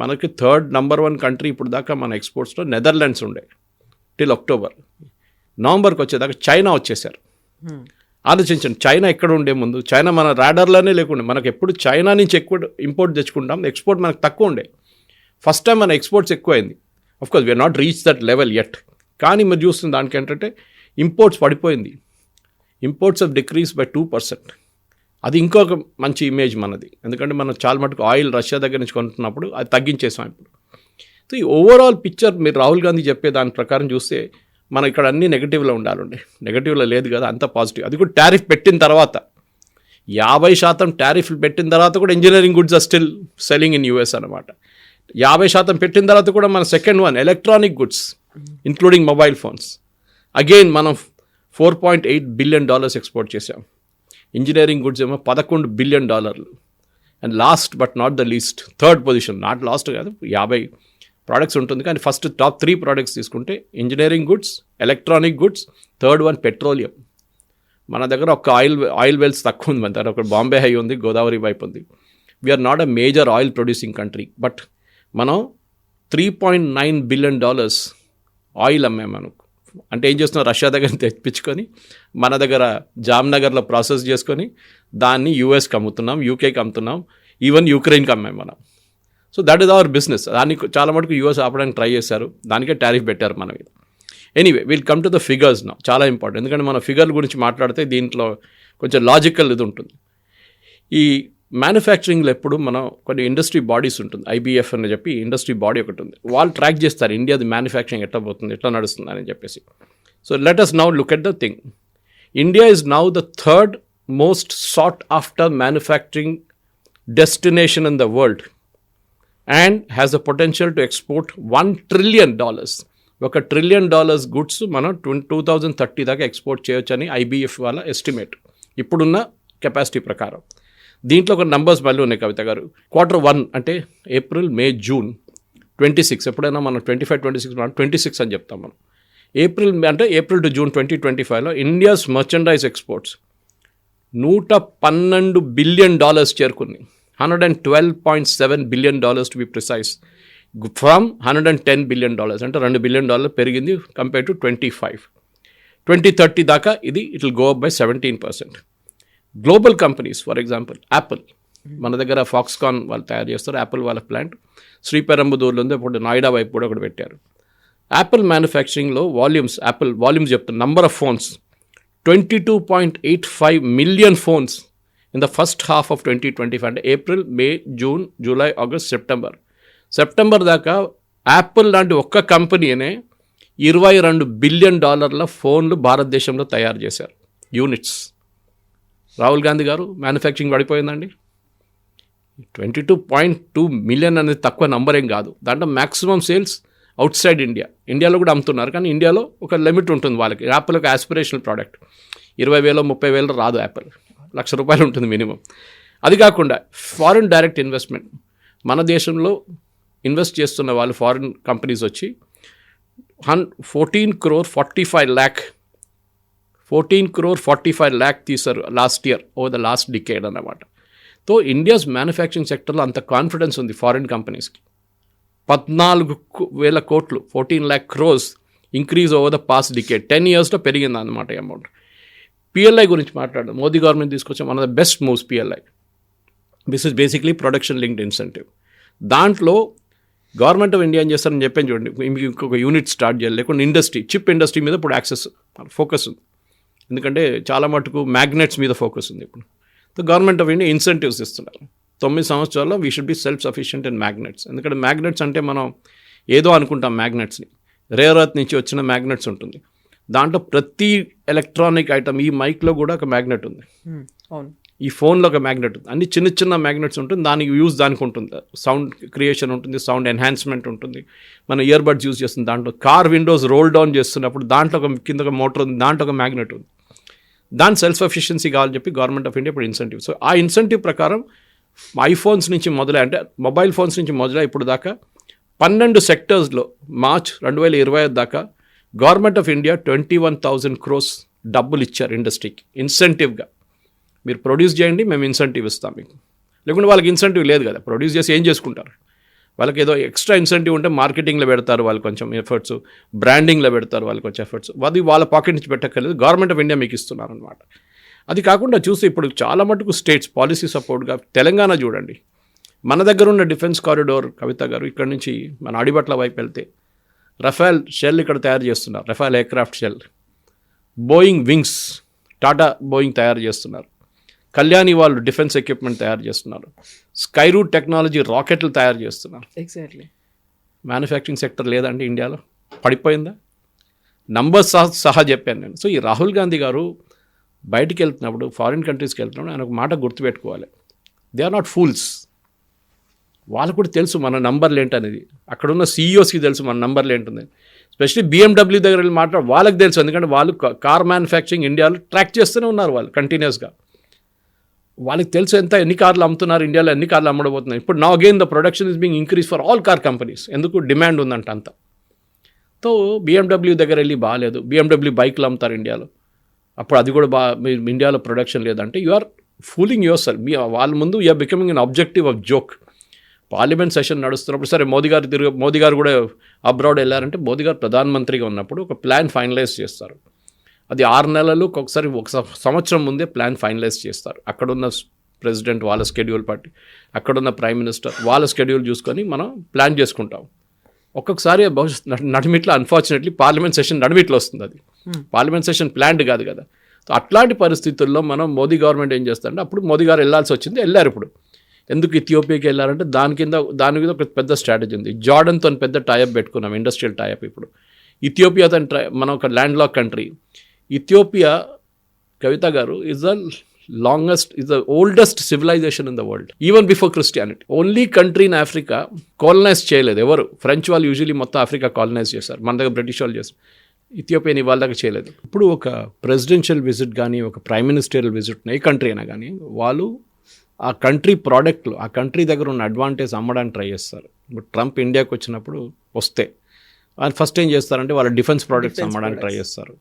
మనకి థర్డ్ నెంబర్ 1 కంట్రీ ఇప్పుడు దాకా మన ఎక్స్పోర్ట్స్లో నెదర్లాండ్స్ ఉండే టిల్ అక్టోబర్. నవంబర్కి వచ్చేదాకా చైనా వచ్చేసారు. ఆలోచించండి, చైనా ఎక్కడ ఉండే ముందు, చైనా మన రాడర్లోనే లేకుండే. మనకు ఎప్పుడు చైనా నుంచి ఎక్కువ ఇంపోర్ట్ తెచ్చుకుంటాం, ఎక్స్పోర్ట్ మనకు తక్కువ ఉండే. ఫస్ట్ టైం మన ఎక్స్పోర్ట్స్ ఎక్కువైంది. Of course we are not reach that level at, కానీ మీరు చూస్తుంది దానికి ఏంటంటే ఇంపోర్ట్స్ పడిపోయింది. Imports of decrease by 2%. అది ఇంకొక మంచి ఇమేజ్ మనది, ఎందుకంటే మనం చాలా మటుకు ఆయిల్ రష్యా దగ్గర నుంచి కొంటున్నప్పుడు అది తగ్గించేసాం ఇప్పుడు. సో ఈ ఓవరాల్ పిక్చర్ మీరు రాహుల్ గాంధీ చెప్పే దాని ప్రకారం చూస్తే మనం ఇక్కడ అన్ని నెగిటివ్లో ఉండాలండి. నెగిటివ్లో లేదు కదా, అంత పాజిటివ్. అది కూడా టారిఫ్ పెట్టిన తర్వాత 50% టారిఫ్లు పెట్టిన తర్వాత కూడా engineering goods are still selling in US అనమాట. 50% పెట్టిన తర్వాత కూడా మన second one electronic goods including mobile phones again మనం $4.8 బిలియన్ ఎక్స్పోర్ట్ చేసాం. ఇంజనీరింగ్ గుడ్స్ ఏమో $11 billion. And last but not the least third position, not last కాదు, 50 ప్రోడక్ట్స్ ఉంటుంది కానీ ఫస్ట్ టాప్ 3 ప్రోడక్ట్స్ తీసుకుంటే engineering goods, electronic goods, third one petroleum. మన దగ్గర ఒక ఆయిల్ వెల్స్ తక్కువ ఉంది. మన దగ్గర ఒక బాంబే హై ఉంది, గోదావరి వైపు ఉంది. We are not a major oil producing country, but మనం $3.9 బిలియన్ ఆయిల్ అమ్మాం మనకు. అంటే ఏం చేస్తున్నాం, రష్యా దగ్గర తెప్పించుకొని మన దగ్గర జామ్నగర్లో ప్రాసెస్ చేసుకొని దాన్ని యూఎస్కి అమ్ముతున్నాం, యూకేకి అమ్ముతున్నాం, ఈవెన్ యూక్రెయిన్కి అమ్మాం మనం. So that is our business. దాన్ని చాలా మటుకు యూఎస్ ఆపడానికి ట్రై చేశారు, దానికే టారిఫ్ పెట్టారు మన మీద. Anyway will come to the figures నా, చాలా ఇంపార్టెంట్. ఎందుకంటే మన ఫిగర్ల గురించి మాట్లాడితే దీంట్లో కొంచెం లాజికల్ ఇది ఉంటుంది. ఈ మ్యానుఫ్యాక్చరింగ్లో ఎప్పుడు మనం కొన్ని ఇండస్ట్రీ బాడీస్ ఉంటుంది, ఐబిఎఫ్ అని చెప్పి ఇండస్ట్రీ బాడీ ఒకటి ఉంది. వాళ్ళు ట్రాక్ చేస్తారు ఇండియాది మ్యానుఫ్యాక్చరింగ్ ఎట్లా పోతుంది, ఎట్లా నడుస్తుంది అని చెప్పేసి. So let us now look at the thing. India is now the third most sought after manufacturing destination in the world and has the potential to export $1 trillion. ఒక $1 trillion గుడ్స్ మనం 2030 దాకా export చేయొచ్చు అని IBF వాళ్ళ estimate ఇప్పుడున్న capacity ప్రకారం. దీంట్లో ఒక నంబర్స్ మళ్ళీ ఉన్నాయి కవిత గారు. Q1 అంటే ఏప్రిల్, మే, జూన్ 26, ఎప్పుడైనా మనం 25-26 26 అని చెప్తాం మనం. ఏప్రిల్ టు జూన్ 2025లో ఇండియాస్ మర్చెండైజ్ ఎక్స్పోర్ట్స్ $112 బిలియన్ చేరుకుంది. $112.7 billion to be precise, from $110 billion, అంటే $2 బిలియన్ పెరిగింది కంపేర్ టు 25. 2030 దాకా ఇది it will go up by 17%. Global companies, for example Apple, మన దగ్గర ఫాక్స్కాన్ వాళ్ళు తయారు చేస్తారు, యాపిల్ వాళ్ళ ప్లాంట్ శ్రీపెరంబదూర్లో ఉంది, ఇప్పుడు నోయిడా వైపు కూడా ఒకటి పెట్టారు. యాపిల్ మ్యానుఫ్యాక్చరింగ్లో యాపిల్ వాల్యూమ్స్ చెప్తాను, number of phones 22.85 million phones in the first half of 2025, అంటే ఏప్రిల్, మే, జూన్, జూలై, ఆగస్ట్, సెప్టెంబర్ దాకా యాపిల్ లాంటి ఒక్క కంపెనీనే $22 బిలియన్ ఫోన్లు భారతదేశంలో తయారు చేశారు, యూనిట్స్. రాహుల్ గాంధీ గారు మ్యానుఫ్యాక్చరింగ్ పడిపోయిందండి. 22.2 మిలియన్ అనేది తక్కువ నంబర్ ఏం కాదు. దాంట్లో మ్యాక్సిమం సేల్స్ అవుట్ సైడ్ ఇండియాలో కూడా అమ్ముతున్నారు, కానీ ఇండియాలో ఒక లిమిట్ ఉంటుంది వాళ్ళకి. యాపిల్ ఒక ఆస్పిరేషనల్ ప్రోడక్ట్, 20,000-30,000 రాదు. యాపిల్ ₹1,00,000 ఉంటుంది మినిమం. అది కాకుండా ఫారిన్ డైరెక్ట్ ఇన్వెస్ట్మెంట్, మన దేశంలో ఇన్వెస్ట్ చేస్తున్న వాళ్ళు ఫారిన్ కంపెనీస్ వచ్చి 14 crore 45 lakh తీశారు last year, over the last decade అన్నమాట. సో ఇండియాస్ మ్యానుఫ్యాక్చరింగ్ సెక్టర్లో అంత కాన్ఫిడెన్స్ ఉంది ఫారిన్ కంపెనీస్కి. 14,000 కోట్లు, 14 lakh crores increase over the past decade, 10 yearsలో పెరిగింది అన్నమాట అమౌంట్. పిఎల్ఐ గురించి మాట్లాడడం, మోదీ గవర్నమెంట్ తీసుకొచ్చాం, one of the best moves PLI. This is basically production linked incentive. దాంట్లో గవర్నమెంట్ ఆఫ్ ఇండియా ఏం చేస్తారని చెప్పాను చూడండి, మీకు ఇంకొక యూనిట్ స్టార్ట్ చేయాలి, లేకుంటే ఇండస్ట్రీ, చిప్ ఇండస్ట్రీ మీద ఇప్పుడు ఫోకస్ ఉంది. ఎందుకంటే చాలా మటుకు మ్యాగ్నెట్స్ మీద ఫోకస్ ఉంది ఇప్పుడు. So government of India incentives ఇస్తున్నారు. 9 సంవత్సరాల్లో we should be self sufficient in magnets. ఎందుకంటే మ్యాగ్నెట్స్ అంటే మనం ఏదో అనుకుంటాం, మ్యాగ్నెట్స్ని రేర్ ఎర్త్ నుంచి వచ్చిన మ్యాగ్నెట్స్ ఉంటుంది. దాంట్లో ప్రతి ఎలక్ట్రానిక్ ఐటమ్, ఈ మైక్లో కూడా ఒక మ్యాగ్నెట్ ఉంది, ఈ ఫోన్లో ఒక మ్యాగ్నెట్ ఉంది, అన్ని చిన్న చిన్న మ్యాగ్నెట్స్ ఉంటుంది. దానికి యూజ్ దానికి ఉంటుంది, సౌండ్ క్రియేషన్ ఉంటుంది, సౌండ్ ఎన్హాన్స్మెంట్ ఉంటుంది. మన ఇయర్ బడ్స్ యూజ్ చేస్తుంది. దాంట్లో కార్ విండోస్ రోల్ డౌన్ చేస్తున్నప్పుడు దాంట్లో ఒక కింద ఒక మోటార్ ఉంది, దాంట్లో ఒక మ్యాగ్నెట్ ఉంది. దాని సెల్ఫ్ ఎఫిషియన్సీ కావాలని చెప్పి గవర్నమెంట్ ఆఫ్ ఇండియా ఇప్పుడు ఇన్సెంటివ్. సో ఆ ఇన్సెంటివ్ ప్రకారం ఐఫోన్స్ నుంచి మొదలై, అంటే మొబైల్ ఫోన్స్ నుంచి మొదలై ఇప్పుడు దాకా 12 సెక్టర్స్లో మార్చ్ 2025 దాకా గవర్నమెంట్ ఆఫ్ ఇండియా 21,000 crores డబ్బులు ఇచ్చారు ఇండస్ట్రీకి ఇన్సెంటివ్గా. మీరు ప్రొడ్యూస్ చేయండి, మేము ఇన్సెంటివ్ ఇస్తాం మీకు. లేకుంటే వాళ్ళకి ఇన్సెంటివ్ లేదు కదా, ప్రొడ్యూస్ చేసి ఏం చేసుకుంటారు? వాళ్ళకి ఏదో ఎక్స్ట్రా ఇన్సెంటివ్ ఉంటే మార్కెటింగ్లో పెడతారు వాళ్ళు కొంచెం ఎఫర్ట్స్, బ్రాండింగ్లో పెడతారు వాళ్ళు కొంచెం ఎఫర్ట్స్. అది వాళ్ళ పాకెట్ నుంచి పెట్టక్కర్లేదు, గవర్నమెంట్ ఆఫ్ ఇండియా మీకు ఇస్తున్నారు అనమాట. అది కాకుండా చూస్తే ఇప్పుడు చాలా మటుకు స్టేట్స్ పాలసీ సపోర్ట్గా, తెలంగాణ చూడండి, మన దగ్గర ఉన్న డిఫెన్స్ కారిడోర్ కవిత గారు, ఇక్కడ నుంచి మన అడిబట్ల వైపు వెళ్తే రఫేల్ షెల్ ఇక్కడ తయారు చేస్తున్నారు, Rafale aircraft shell. Boeing wings, Tata Boeing తయారు చేస్తున్నారు. కళ్యాణి వాళ్ళు డిఫెన్స్ ఎక్విప్మెంట్ తయారు చేస్తున్నారు. స్కైరూట్ టెక్నాలజీ రాకెట్లు తయారు చేస్తున్నారు. ఎగ్జాక్ట్లీ. మ్యానుఫ్యాక్చరింగ్ సెక్టర్ లేదండి ఇండియాలో, పడిపోయిందా? నంబర్స్ సహా చెప్పాను నేను. సో ఈ రాహుల్ గాంధీ గారు బయటికి వెళ్తున్నప్పుడు, ఫారిన్ కంట్రీస్కి వెళ్తున్నప్పుడు ఆయన ఒక మాట గుర్తుపెట్టుకోవాలి. They are not fools. వాళ్ళకు కూడా తెలుసు మన నంబర్లు ఏంటనేది. అక్కడ ఉన్న సీఈఓస్కి తెలుసు మన నంబర్లు ఏంటనేది. స్పెషల్లీ BMW దగ్గర వెళ్ళి వాళ్ళకి తెలుసు. ఎందుకంటే వాళ్ళు కార్ మ్యానుఫ్యాక్చరింగ్ ఇండియాలో ట్రాక్ చేస్తూనే ఉన్నారు వాళ్ళు కంటిన్యూస్గా. వాళ్ళకి తెలుసు ఎన్ని కార్లు అమ్ముతున్నారు ఇండియాలో, ఎన్ని కార్లు అమ్మడబోతున్నారు. ఇప్పుడు నా again the production is being increase for all car companies. ఎందుకు? డిమాండ్ ఉందంట అంత. సో BMW దగ్గర వెళ్ళి బాగాలేదు, BMW బైక్లు అమ్ముతారు ఇండియాలో, అప్పుడు అది కూడా ఇండియాలో ప్రొడక్షన్ లేదంటే you are fooling yourself. వాళ్ళ ముందు you are becoming an objective of joke. Parliament session నడుస్తున్నప్పుడు సరే మోదీ గారు కూడా అబ్రాడ్ వెళ్ళారంటే, మోదీ గారు ప్రధానమంత్రిగా ఉన్నప్పుడు ఒక ప్లాన్ ఫైనలైజ్ చేస్తారు. అది 6 నెలలు ఒకసారి, ఒక సంవత్సరం ముందే ప్లాన్ ఫైనలైజ్ చేస్తారు. అక్కడున్న ప్రెసిడెంట్ వాళ్ళ స్కెడ్యూల్ బట్టి, అక్కడున్న ప్రైమ్ మినిస్టర్ వాళ్ళ స్కెడ్యూల్ చూసుకొని మనం ప్లాన్ చేసుకుంటాం. ఒక్కొక్కసారి నడిమిట్లో అన్ఫార్చునేట్లీ పార్లమెంట్ సెషన్ నడిమిట్లో వస్తుంది. అది పార్లమెంట్ సెషన్ ప్లాన్డ్ కాదు కదా. సో అట్లాంటి పరిస్థితుల్లో మనం మోదీ గవర్నమెంట్ ఏం చేస్తారంటే, అప్పుడు మోదీ గారు వెళ్ళాల్సి వచ్చింది, వెళ్ళారు. ఇప్పుడు ఎందుకు ఇథియోపియాకి వెళ్ళారంటే దాని మీద ఒక పెద్ద స్ట్రాటజీ ఉంది. జార్డన్తో పెద్ద టైఅప్ పెట్టుకున్నాం, ఇండస్ట్రియల్ టైఅప్. ఇప్పుడు ఇథియోపియాతో మనం ఒక ల్యాండ్ లాక్ కంట్రీ. ఇథియోపియా, కవిత గారు, is the oldest civilisation in the world, even before Christianity. Only country in Africa colonise చేయలేదు ఎవరు. ఫ్రెంచ్ వాళ్ళు యూజువలీ మొత్తం ఆఫ్రికా కాలనైజ్ చేశారు, మన దగ్గర బ్రిటిష్ వాళ్ళు చేస్తారు. ఇథియోపియాని వాళ్ళ దగ్గర చేయలేదు. ఇప్పుడు ఒక ప్రెసిడెన్షియల్ విజిట్ కానీ, ఒక ప్రైమ్ మినిస్టరియల్ విజిట్, ఏ కంట్రీ అయినా కానీ, వాళ్ళు ఆ కంట్రీ ప్రోడక్ట్లు, ఆ కంట్రీ దగ్గర ఉన్న అడ్వాంటేజ్ అమ్మడానికి ట్రై చేస్తారు. ఇప్పుడు ట్రంప్ ఇండియాకి వచ్చినప్పుడు ఆయన ఫస్ట్ ఏం చేస్తారంటే వాళ్ళ డిఫెన్స్ ప్రోడక్ట్స్ అమ్మడానికి ట్రై చేస్తారు.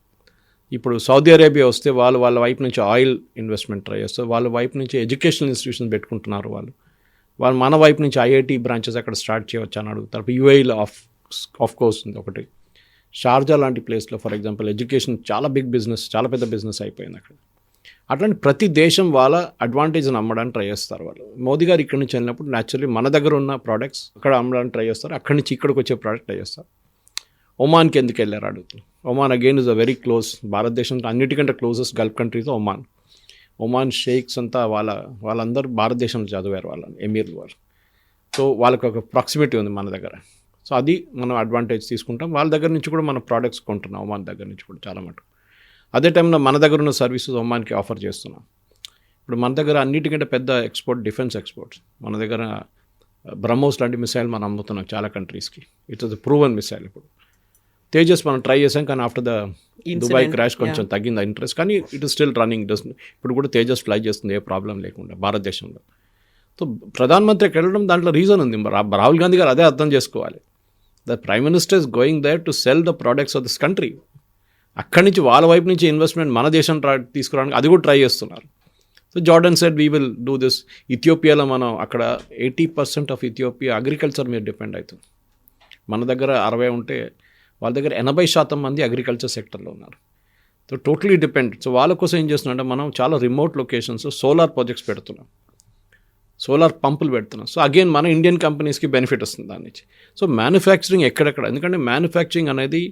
ఇప్పుడు సౌదీ అరేబియా వస్తే వాళ్ళ వైపు నుంచి ఆయిల్ ఇన్వెస్ట్మెంట్ ట్రై చేస్తారు, వాళ్ళ వైపు నుంచి ఎడ్యుకేషనల్ ఇన్స్టిట్యూషన్ పెట్టుకుంటున్నారు. వాళ్ళు మన వైపు నుంచి IIT బ్రాంచెస్ అక్కడ స్టార్ట్ చేయవచ్చు అని అడుగుతారు. UAEలో ఆఫ్ కోర్స్ ఉంది ఒకటి. షార్జా లాంటి ప్లేస్లో ఫర్ ఎగ్జాంపుల్ ఎడ్యుకేషన్ చాలా చాలా పెద్ద బిజినెస్ అయిపోయింది అక్కడ. అట్లాంటి ప్రతి దేశం వాళ్ళ అడ్వాంటేజ్ని అమ్మడానికి ట్రై చేస్తారు వాళ్ళు. మోదీ గారు ఇక్కడి నుంచి వెళ్ళినప్పుడు న్యాచురల్లీ మన దగ్గర ఉన్న ప్రోడక్ట్స్ అక్కడ అమ్మడానికి ట్రై చేస్తారు, అక్కడి నుంచి ఇక్కడికి వచ్చే ప్రోడక్ట్ ట్రై చేస్తారు. ఒమాన్కి ఎందుకు వెళ్ళారు అడుగుతారు. Oman again is a very close, భారతదేశంలో అన్నిటికంటే క్లోజెస్ట్ గల్ఫ్ కంట్రీతో ఒమాన్ షేక్స్ అంతా వాళ్ళందరూ భారతదేశంలో చదివారు, వాళ్ళని ఎమీర్లు వాళ్ళు. సో వాళ్ళకి ఒక ప్రాక్సిమిటీ ఉంది మన దగ్గర. సో అది మనం అడ్వాంటేజ్ తీసుకుంటాం. వాళ్ళ దగ్గర నుంచి కూడా మన ప్రోడక్ట్స్ కొంటున్నాం, ఒమాన్ దగ్గర నుంచి కూడా చాలా మటుకు. అదే టైంలో మన దగ్గర ఉన్న సర్వీసెస్ ఒమాన్కి ఆఫర్ చేస్తున్నాం. ఇప్పుడు మన దగ్గర అన్నిటికంటే పెద్ద ఎక్స్పోర్ట్ డిఫెన్స్ ఎక్స్పోర్ట్స్. మన దగ్గర బ్రహ్మోస్ లాంటి మిసైల్ మనం అమ్ముతున్నాం చాలా కంట్రీస్కి. It's the proven missile. ఇప్పుడు తేజస్ మనం ట్రై చేసాం, కానీ ఆఫ్టర్ ద దుబాయ్ క్రాష్ కొంచెం తగ్గింది ఇంట్రెస్ట్, కానీ ఇట్ ఇస్ స్టిల్ రన్నింగ్. ఇప్పుడు కూడా తేజస్ ఫ్లై చేస్తుంది ఏ ప్రాబ్లం లేకుండా భారతదేశంలో. సో ప్రధానమంత్రికి వెళ్ళడం దాంట్లో రీజన్ ఉంది. రాహుల్ గాంధీ గారు అదే అర్థం చేసుకోవాలి. The prime minister is going there to sell the products of this country. అక్కడి నుంచి వాళ్ళ వైపు నుంచి ఇన్వెస్ట్మెంట్ మన దేశం తీసుకురావడానికి అది కూడా ట్రై చేస్తున్నారు. So Jordan said we will do this. ఇథియోపియాలో మనం అక్కడ 80% ఆఫ్ ఇథియోపియా అగ్రికల్చర్ మీద డిపెండ్ అవుతుంది. మన దగ్గర 60 ఉంటే వాళ్ళ దగ్గర 80% మంది అగ్రికల్చర్ సెక్టర్లో ఉన్నారు. So totally depend. సో వాళ్ళ కోసం ఏం చేస్తున్నామంటే మనం చాలా రిమోట్ లొకేషన్స్ సోలార్ ప్రాజెక్ట్స్ పెడుతున్నాం, సోలార్ పంపులు పెడుతున్నాం. సో అగైన్ మన ఇండియన్ కంపెనీస్కి బెనిఫిట్ వస్తుంది దాని నుంచి. సో మ్యానుఫ్యాక్చరింగ్ ఎక్కడెక్కడ, ఎందుకంటే మ్యానుఫ్యాక్చరింగ్ అనేది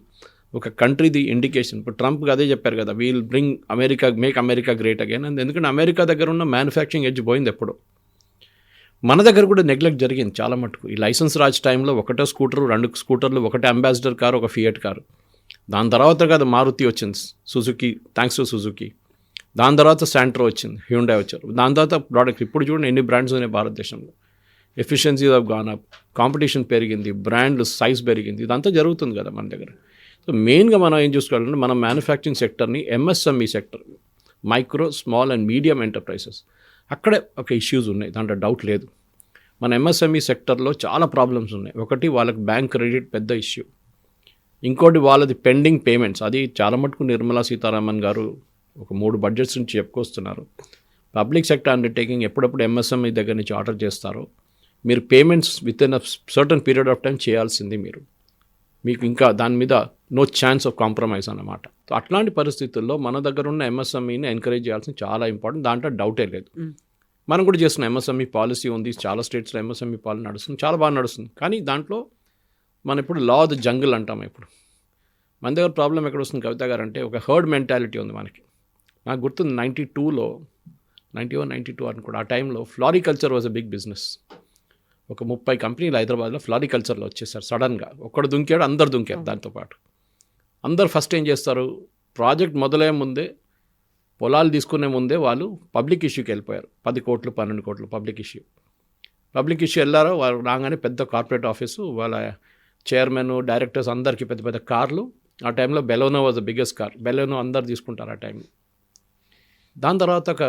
ఒక కంట్రీది ఇండికేషన్. ఇప్పుడు ట్రంప్ అదే చెప్పారు కదా, wheel bring make America great again అని. ఎందుకంటే అమెరికా దగ్గర ఉన్న మ్యానుఫ్యాక్చరింగ్ ఎడ్జ్ పోయింది ఎప్పుడు. మన దగ్గర కూడా నెగ్లెక్ట్ జరిగింది చాలా మటుకు. ఈ లైసెన్స్ రాజ్ టైంలో 1 scooter 2 స్కూటర్లు, 1 ambassador car, 1 fiat car. దాని తర్వాత కదా మారుతి వచ్చింది, సుజుకి, థ్యాంక్స్ టు సుజుకి. దాని తర్వాత శాంట్రో వచ్చింది, హ్యూండాయ్ వచ్చారు. దాని తర్వాత ప్రోడక్ట్ ఇప్పుడు చూడండి ఎన్ని బ్రాండ్స్ ఉన్నాయి భారతదేశంలో. Efficiencies of gone up, competition పెరిగింది, బ్రాండ్ సైజ్ పెరిగింది, ఇదంతా జరుగుతుంది కదా మన దగ్గర. సో మెయిన్గా మనం ఏం చూసుకోవాలంటే మన మ్యానుఫ్యాక్చరింగ్ సెక్టర్ని MSME sector, micro small and medium enterprises, అక్కడే ఒక ఇష్యూస్ ఉన్నాయి, దాంట్లో డౌట్ లేదు. మన MSME సెక్టర్లో చాలా ప్రాబ్లమ్స్ ఉన్నాయి. ఒకటి వాళ్ళకి బ్యాంక్ క్రెడిట్ పెద్ద ఇష్యూ, ఇంకోటి వాళ్ళది పెండింగ్ పేమెంట్స్. అది చాలా మటుకు నిర్మలా సీతారామన్ గారు ఒక 3 బడ్జెట్స్ నుంచి చెప్పుకొస్తున్నారు. పబ్లిక్ సెక్టర్ అండర్టేకింగ్ ఎప్పుడప్పుడు MSME దగ్గర నుంచి ఆర్డర్ చేస్తారో మీరు payments with in a certain period of time చేయాల్సింది మీకు ఇంకా దాని మీద నో ఛాన్స్ ఆఫ్ కాంప్రమైజ్ అన్నమాట. సో అట్లాంటి పరిస్థితుల్లో మన దగ్గర ఉన్న MSMEని ఎంకరేజ్ చేయాల్సింది చాలా ఇంపార్టెంట్, దాంట్లో డౌటే లేదు. మనం కూడా చేస్తున్న MSME పాలసీ ఉంది, చాలా స్టేట్స్లో MSME పాలసీ నడుస్తుంది, చాలా బాగా నడుస్తుంది. కానీ దాంట్లో మనం ఇప్పుడు లా ఆఫ్ ద జంగిల్ అంటాం. ఇప్పుడు మన దగ్గర ప్రాబ్లం ఎక్కడ వస్తుంది కవిత గారు అంటే, ఒక హర్డ్ మెంటాలిటీ ఉంది మనకి. నాకు గుర్తుంది 92 అనుకోండి, ఆ టైంలో ఫ్లారికల్చర్ వాజ్ అ బిగ్ బిజినెస్. ఒక 30 కంపెనీలు హైదరాబాద్లో ఫ్లారికల్చర్లో వచ్చేసారు సడన్గా. ఒక్కడు దుంకాడు, అందరు దుంకారు దాంతోపాటు. అందరు ఫస్ట్ ఏం చేస్తారు, ప్రాజెక్ట్ మొదలయ్యే ముందే, పొలాలు తీసుకునే ముందే వాళ్ళు పబ్లిక్ ఇష్యూకి వెళ్ళిపోయారు. 10 కోట్లు 12 కోట్లు పబ్లిక్ ఇష్యూ వెళ్ళారో వాళ్ళు రాగానే పెద్ద కార్పొరేట్ ఆఫీసు, వాళ్ళ చైర్మన్ డైరెక్టర్స్ అందరికీ పెద్ద పెద్ద కార్లు. ఆ టైంలో Baleno was the biggest car. Baleno అందరు తీసుకుంటారు ఆ టైంలో. దాని తర్వాత ఒక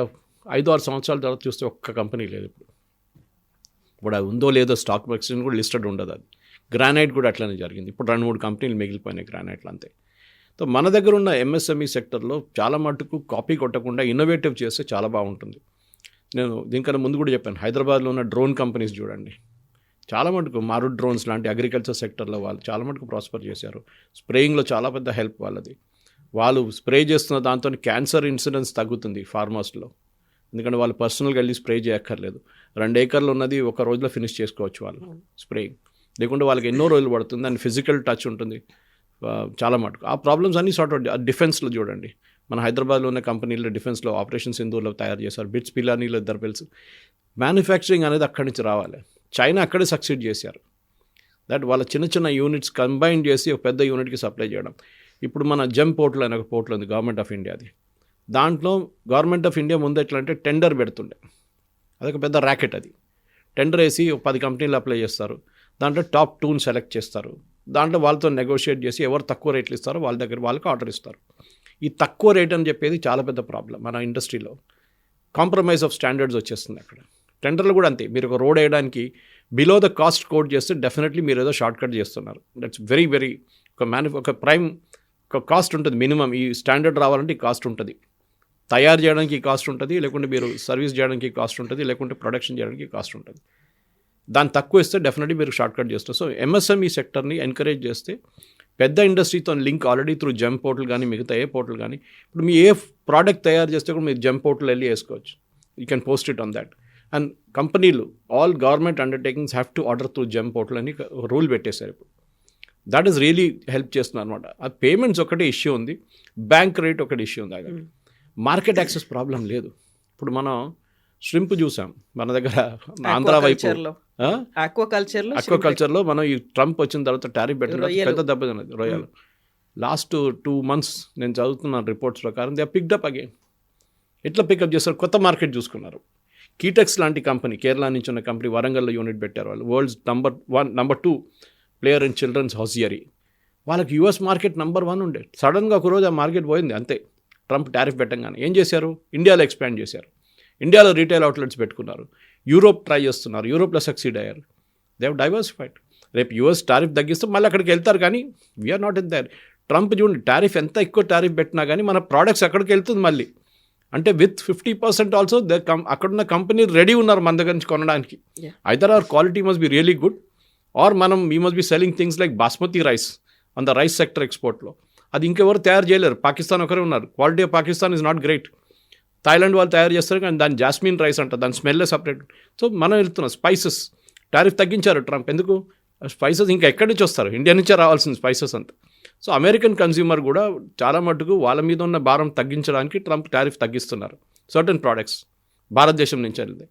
5-6 సంవత్సరాల తర్వాత చూస్తే ఒక్క కంపెనీ లేదు ఇప్పుడు అది ఉందో లేదో స్టాక్ ఎక్స్చేంజ్ కూడా లిస్టెడ్ ఉండదు. అది గ్రానైట్ కూడా అట్లనే జరిగింది. ఇప్పుడు 2-3 కంపెనీలు మిగిలిపోయినాయి గ్రానైట్లు అంతే. సో మన దగ్గర ఉన్న ఎంఎస్ఎంఈ సెక్టర్లో చాలా మటుకు కాపీ కొట్టకుండా ఇన్నోవేటివ్ చేస్తే చాలా బాగుంటుంది. నేను దీనికన్నా ముందు కూడా చెప్పాను, హైదరాబాద్లో ఉన్న డ్రోన్ కంపెనీస్ చూడండి, చాలా మటుకు మారుడ్ డ్రోన్స్ లాంటి అగ్రికల్చర్ సెక్టర్లో వాళ్ళు చాలా మటుకు ప్రాస్పర్ చేశారు. స్ప్రేయింగ్లో చాలా పెద్ద హెల్ప్ వాళ్ళది. వాళ్ళు స్ప్రే చేస్తున్న దాంతో క్యాన్సర్ ఇన్సిడెన్స్ తగ్గుతుంది ఫార్మర్స్లో. ఎందుకంటే వాళ్ళు పర్సనల్గా వెళ్ళి స్ప్రే చేయక్కర్లేదు. 2 ఏకర్లు ఉన్నది ఒక రోజులో ఫినిష్ చేసుకోవచ్చు వాళ్ళు స్ప్రేయింగ్. లేకుంటే వాళ్ళకి ఎన్నో రోజులు పడుతుంది. అండ్ ఫిజికల్ టచ్ ఉంటుంది చాలా మటుకు. ఆ ప్రాబ్లమ్స్ అన్నీ సార్ట్ అవుట్. డిఫెన్స్లో చూడండి, మన హైదరాబాద్లో ఉన్న కంపెనీలో డిఫెన్స్లో ఆపరేషన్ సింధూర్లో తయారు చేశారు. బిట్స్ పిలానీలో ఇద్దరు పిలుసు. మ్యానుఫ్యాక్చరింగ్ అనేది అక్కడి నుంచి రావాలి. చైనా అక్కడే సక్సీడ్ చేశారు. దట్ వాళ్ళ చిన్న చిన్న యూనిట్స్ కంబైన్ చేసి ఒక పెద్ద యూనిట్కి సప్లై చేయడం. ఇప్పుడు మన జెమ్ పోర్టల్ అనే ఒక పోర్టల్ ఉంది గవర్నమెంట్ ఆఫ్ ఇండియాది. దాంట్లో గవర్నమెంట్ ఆఫ్ ఇండియా ముందు ఎట్లా అంటే టెండర్ పెడుతుండే, అదొక పెద్ద ర్యాకెట్. అది టెండర్ వేసి 10 కంపెనీలు అప్లై చేస్తారు. దాంట్లో టాప్ 2ని సెలెక్ట్ చేస్తారు. దాంట్లో వాళ్ళతో నెగోషియేట్ చేసి ఎవరు తక్కువ రేట్లు ఇస్తారో వాళ్ళ దగ్గర వాళ్ళకి ఆర్డర్ ఇస్తారు. ఈ తక్కువ రేట్ అని చెప్పేది చాలా పెద్ద ప్రాబ్లం మన ఇండస్ట్రీలో. కాంప్రమైజ్ ఆఫ్ స్టాండర్డ్స్ వచ్చేస్తుంది అక్కడ. టెండర్లు కూడా అంతే. మీరు ఒక రోడ్ వేయడానికి బిలో ద కాస్ట్ కోడ్ చేస్తే డెఫినెట్లీ మీరు ఏదో షార్ట్ కట్ చేస్తున్నారు. దట్స్ వెరీ వెరీ ఒక ప్రైమ్ ఒక కాస్ట్ ఉంటుంది మినిమం. ఈ స్టాండర్డ్ రావాలంటే ఈ కాస్ట్ ఉంటుంది. తయారు చేయడానికి కాస్ట్ ఉంటుంది, లేకుంటే మీరు సర్వీస్ చేయడానికి కాస్ట్ ఉంటుంది, లేకుంటే ప్రొడక్షన్ చేయడానికి కాస్ట్ ఉంటుంది. దాన్ని తక్కువ ఇస్తే డెఫినెట్లీ మీరు షార్ట్ కట్ చేస్తారు. సో ఎంఎస్ఎంఈ సెక్టర్ని ఎంకరేజ్ చేస్తే పెద్ద ఇండస్ట్రీతో link already through GeM portal కానీ మిగతా ఏ పోర్టల్ కానీ, ఇప్పుడు మీ ఏ ప్రోడక్ట్ తయారు చేస్తే కూడా మీరు జెమ్ పోర్టల్ వెళ్ళి వేసుకోవచ్చు. You can post it on that. And కంపెనీలు all government undertakings have to order through GeM portal అని రూల్ పెట్టేశారు ఇప్పుడు. దట్ ఈస్ రియలీ హెల్ప్ చేస్తున్నారు అనమాట. ఆ పేమెంట్స్ ఒకటే ఇష్యూ ఉంది, బ్యాంక్ రేట్ ఒకటి ఇష్యూ ఉంది. అది మార్కెట్ యాక్సెస్ ప్రాబ్లం లేదు. ఇప్పుడు మనం ష్రింప్ చూసాం మన దగ్గర ఆంధ్ర వైపు. ఆక్వాకల్చర్లో మనం ఈ ట్రంప్ వచ్చిన తర్వాత టారిఫ్ పెట్టిన పెద్ద దెబ్బతిన్నది రొయ్యలు. లాస్ట్ 2 months నేను చదువుతున్నాను రిపోర్ట్స్ ప్రకారం దే పిక్డప్ అగైన్. ఎట్లా పికప్ చేస్తారు, కొత్త మార్కెట్ చూసుకున్నారు. కీటెక్స్ లాంటి కంపెనీ, కేరళ నుంచి ఉన్న కంపెనీ, వరంగల్లో యూనిట్ పెట్టారు వాళ్ళు. World's number 2 player in children's hosiery. వాళ్ళకి యూఎస్ మార్కెట్ నెంబర్ 1 ఉండే. సడన్గా ఒకరోజు ఆ మార్కెట్ పోయింది అంతే. ట్రంప్ టారిఫ్ పెట్టంగానే ఏం చేశారు, ఇండియాలో ఎక్స్పాండ్ చేశారు. ఇండియాలో రీటైల్ అవుట్లెట్స్ పెట్టుకున్నారు. యూరోప్ ట్రై చేస్తున్నారు, యూరోప్లో సక్సీడ్ అయ్యారు. They have diversified. రేపు యూఎస్ టారిఫ్ తగ్గిస్తే మళ్ళీ అక్కడికి వెళ్తారు, కానీ we are not in there. Trump చూడండి, టారిఫ్ ఎంత ఎక్కువ టారిఫ్ పెట్టినా కానీ మన ప్రోడక్ట్స్ అక్కడికి వెళ్తుంది మళ్ళీ. అంటే విత్ 50% ఆల్సో అక్కడున్న కంపెనీ రెడీ ఉన్నారు మన దగ్గర నుంచి కొనడానికి. Either our quality must be really good, or we must be selling things like basmati rice on the rice sector ఎక్స్పోర్ట్లో. అది ఇంకెవరు తయారు చేయలేరు, పాకిస్తాన్ ఒకరే ఉన్నారు. Quality of Pakistan is not great. Thailand వాళ్ళు తయారు చేస్తారు, కానీ దాని జాస్మిన్ రైస్ అంట, దాని స్మెల్లే సపరేట్. సో మనం వెళ్తున్నాం. స్పైసెస్ టారిఫ్ తగ్గించారు ట్రంప్. ఎందుకు? స్పైసెస్ ఇంకా ఎక్కడి నుంచి వస్తారు, ఇండియా నుంచే రావాల్సిన స్పైసెస్ అంతా. సో అమెరికన్ కన్స్యూమర్ కూడా చాలా మటుకు వాళ్ళ మీద ఉన్న భారం తగ్గించడానికి ట్రంప్ టారిఫ్ తగ్గిస్తున్నారు. సర్టన్ ప్రోడక్ట్స్ భారతదేశం నుంచి వెళ్తాయి.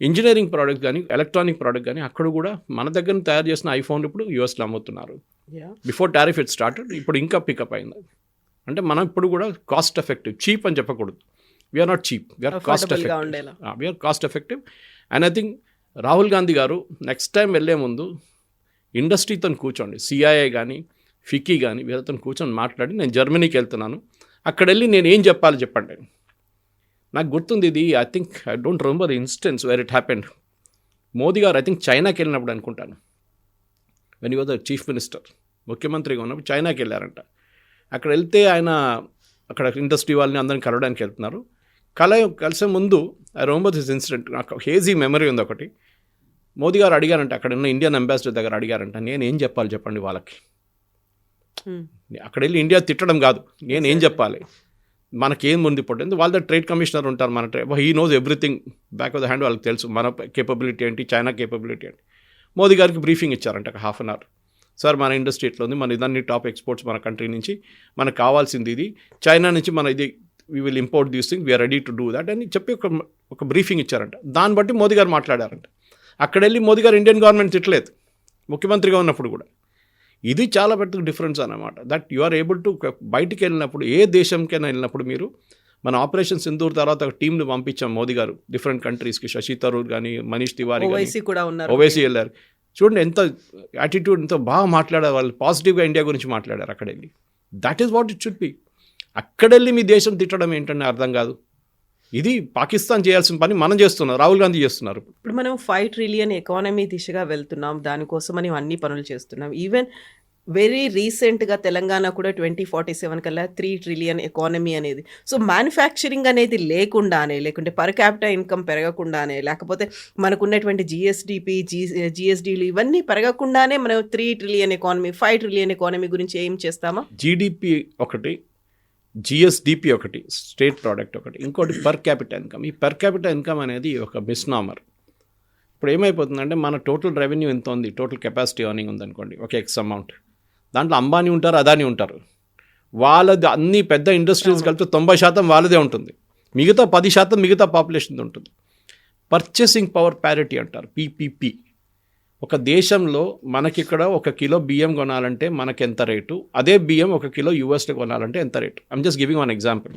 ఇంజనీరింగ్ ప్రోడక్ట్ కానీ ఎలక్ట్రానిక్ ప్రోడక్ట్ కానీ అక్కడ కూడా మన దగ్గర తయారు చేసిన ఐఫోన్ ఇప్పుడు యూఎస్లో అమ్ముతున్నారు. Before tariff it started. ఇప్పుడు ఇంకా పికప్ అయింది. అంటే మనం ఇప్పుడు కూడా కాస్ట్ ఎఫెక్టివ్, చీప్ అని చెప్పకూడదు. We are not cheap, we are cost effective. We are cost effective. And I think Rahul Gandhi garu next time వెళ్ళే ముందు ఇండస్ట్రీతో కూర్చోండి, సిఐఐ కానీ ఫికీ కానీ వీళ్ళతో కూర్చొని మాట్లాడి, నేను జర్మనీకి వెళ్తున్నాను, అక్కడ వెళ్ళి నేను ఏం చెప్పాలి చెప్పండి. నాకు గుర్తుంది ఇది, I think I don't remember the instance wear it happened. Modi గారు ఐ థింక్ చైనాకి వెళ్ళినప్పుడు అనుకుంటాను, when you was the chief minister, ముఖ్యమంత్రిగా ఉన్నప్పుడు చైనాకి వెళ్ళారంట. అక్కడ వెళ్తే ఆయన అక్కడ ఇండస్ట్రీ వాళ్ళని అందరిని కలవడానికి వెళ్తున్నారు. కలిసే ముందు ఐ రిమెంబర్ దిస్ ఇన్సిడెంట్, నాకు హేజీ మెమరీ ఉంది ఒకటి. మోదీ గారు అడిగారంట, అక్కడ ఉన్న ఇండియన్ అంబాసిడర్ దగ్గర అడిగారంట, నేను ఏం చెప్పాలి చెప్పండి వాళ్ళకి. అక్కడ వెళ్ళి ఇండియా తిట్టడం కాదు, నేను ఏం చెప్పాలి, మనకేం ముందు పుట్టింది. వాళ్ళ ట్రేడ్ కమిషనర్ ఉంటారు, మన he knows everything back of the hand. వాళ్ళకి తెలుసు మన కేపబిలిటీ ఏంటి, చైనా కేపబిలిటీ ఏంటి. మోదీ గారికి బ్రీఫింగ్ ఇచ్చారంట ఒక 1/2 hour. సార్ మన ఇండస్ట్రీ ఎట్లా ఉంది, మన ఇదన్నీ టాప్ ఎక్స్పోర్ట్స్ మన కంట్రీ నుంచి, మనకు కావాల్సింది ఇది, చైనా నుంచి మన ఇది we will import these thing, we are ready to do that అని చెప్పి ఒక బ్రీఫింగ్ ఇచ్చారంట. దాన్ని బట్టి మోదీ గారు మాట్లాడారంట. అక్కడ వెళ్ళి మోదీ గారు ఇండియన్ గవర్నమెంట్ తిట్టలేదు ముఖ్యమంత్రిగా ఉన్నప్పుడు కూడా. ఇది చాలా పెద్ద డిఫరెన్స్ అన్నమాట. That you are able to బయటికి వెళ్ళినప్పుడు ఏ దేశంకైనా వెళ్ళినప్పుడు మీరు మన ఆపరేషన్ సింధూర్ తర్వాత ఒక టీంని పంపించాం మోదీ గారు డిఫరెంట్ కంట్రీస్కి. శశి థరూర్ కానీ మనీష్ తివారీ ఓవైసీ కూడా ఉన్నారు. ఓవైసీ వెళ్ళారు. చూడండి ఎంత యాటిట్యూడ్, ఎంతో బాగా మాట్లాడారు వాళ్ళు, పాజిటివ్గా ఇండియా గురించి మాట్లాడారు అక్కడ వెళ్ళి. That is what it should be. అక్కడెళ్ళి మీ దేశం తిట్టడం ఏంటని అర్థం కాదు. ఇది పాకిస్తాన్ చేయాల్సిన పని మనం చేస్తున్నాం, రాహుల్ గాంధీ చేస్తున్నారు. ఇప్పుడు మనం 5 ట్రిలియన్ ఎకానమీ దిశగా వెళ్తున్నాం, దానికోసం మనం అన్ని పనులు చేస్తున్నాం. ఈవెన్ వెరీ రీసెంట్గా తెలంగాణ కూడా 2047 కల్లా 3 ట్రిలియన్ ఎకానమీ అనేది. సో మ్యానుఫ్యాక్చరింగ్ అనేది లేకుండానే, లేకుంటే పర్ క్యాపిటల్ ఇన్కమ్ పెరగకుండానే, లేకపోతే మనకున్నటువంటి జిఎస్డీలు ఇవన్నీ పెరగకుండానే మనం 3 ట్రిలియన్ ఎకానమీ 5 ట్రిలియన్ ఎకానమీ గురించి ఏం చేస్తామా? జీడిపి ఒకటి, జిఎస్డిపి ఒకటి, స్టేట్ ప్రోడక్ట్ ఒకటి, ఇంకోటి పర్ క్యాపిటల్ ఇన్కమ్. ఈ పర్ క్యాపిటల్ ఇన్కమ్ అనేది ఒక మిస్నామర్. ఇప్పుడు ఏమైపోతుందంటే మన టోటల్ రెవెన్యూ ఎంత ఉంది, టోటల్ కెపాసిటీ ఎర్నింగ్ ఉందనుకోండి, ఒక ఎక్స్ అమౌంట్. దాంట్లో అంబానీ ఉంటారు, అదానీ ఉంటారు. వాళ్ళది అన్ని పెద్ద ఇండస్ట్రీస్ కలిపితే 90% వాళ్ళదే ఉంటుంది, మిగతా 10% మిగతా పాపులేషన్ ఉంటుంది. పర్చేసింగ్ పవర్ ప్యారిటీ అంటారు, పీపీపీ. ఒక దేశంలో మనకిక్కడ 1 కిలో బియ్యం కొనాలంటే మనకి ఎంత రేటు, అదే బియ్యం 1 కిలో యూఎస్లో కొనాలంటే ఎంత rate. I'm just giving one example.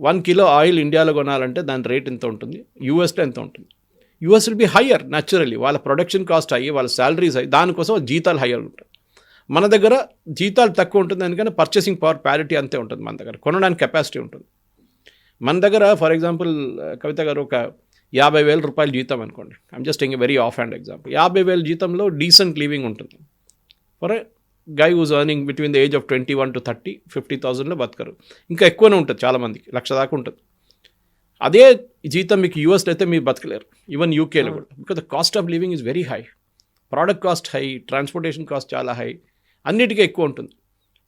1 kilo oil ఇండియాలో కొనాలంటే దాని రేట్ ఎంత ఉంటుంది, యూఎస్లో ఎంత ఉంటుంది. US will be higher naturally, వాళ్ళ ప్రొడక్షన్ కాస్ట్ అయ్యి, వాళ్ళ శాలరీస్ అయ్యి, దానికోసం జీతాలు హయ్యర్ ఉంటాయి. మన దగ్గర జీతాలు తక్కువ ఉంటుంది, ఎందుకంటే పర్చేసింగ్ పవర్ ప్యారిటీ అంతే ఉంటుంది మన దగ్గర, కొనడానికి కెపాసిటీ ఉంటుంది. మన దగ్గర ఫర్ ఎగ్జాంపుల్ కవిత గారు ఒక 50,000 రూపాయలు జీతం అనుకోండి, I'm just taking a very off hand example. 50,000 జీతంలో డీసెంట్ లివింగ్ ఉంటుంది. For a guy whose earning between the age of 21 to 30, 50,000లో బతకరు. ఇంకా ఎక్కువనే ఉంటుంది, చాలామందికి 1,00,000 దాకా ఉంటుంది. అదే జీతం మీకు యూఎస్లో అయితే మీరు బతకలేరు, ఈవెన్ యూకేలో కూడా, because the cost of living is very high. Product cost high, transportation cost చాలా హై, అన్నిటికీ ఎక్కువ ఉంటుంది.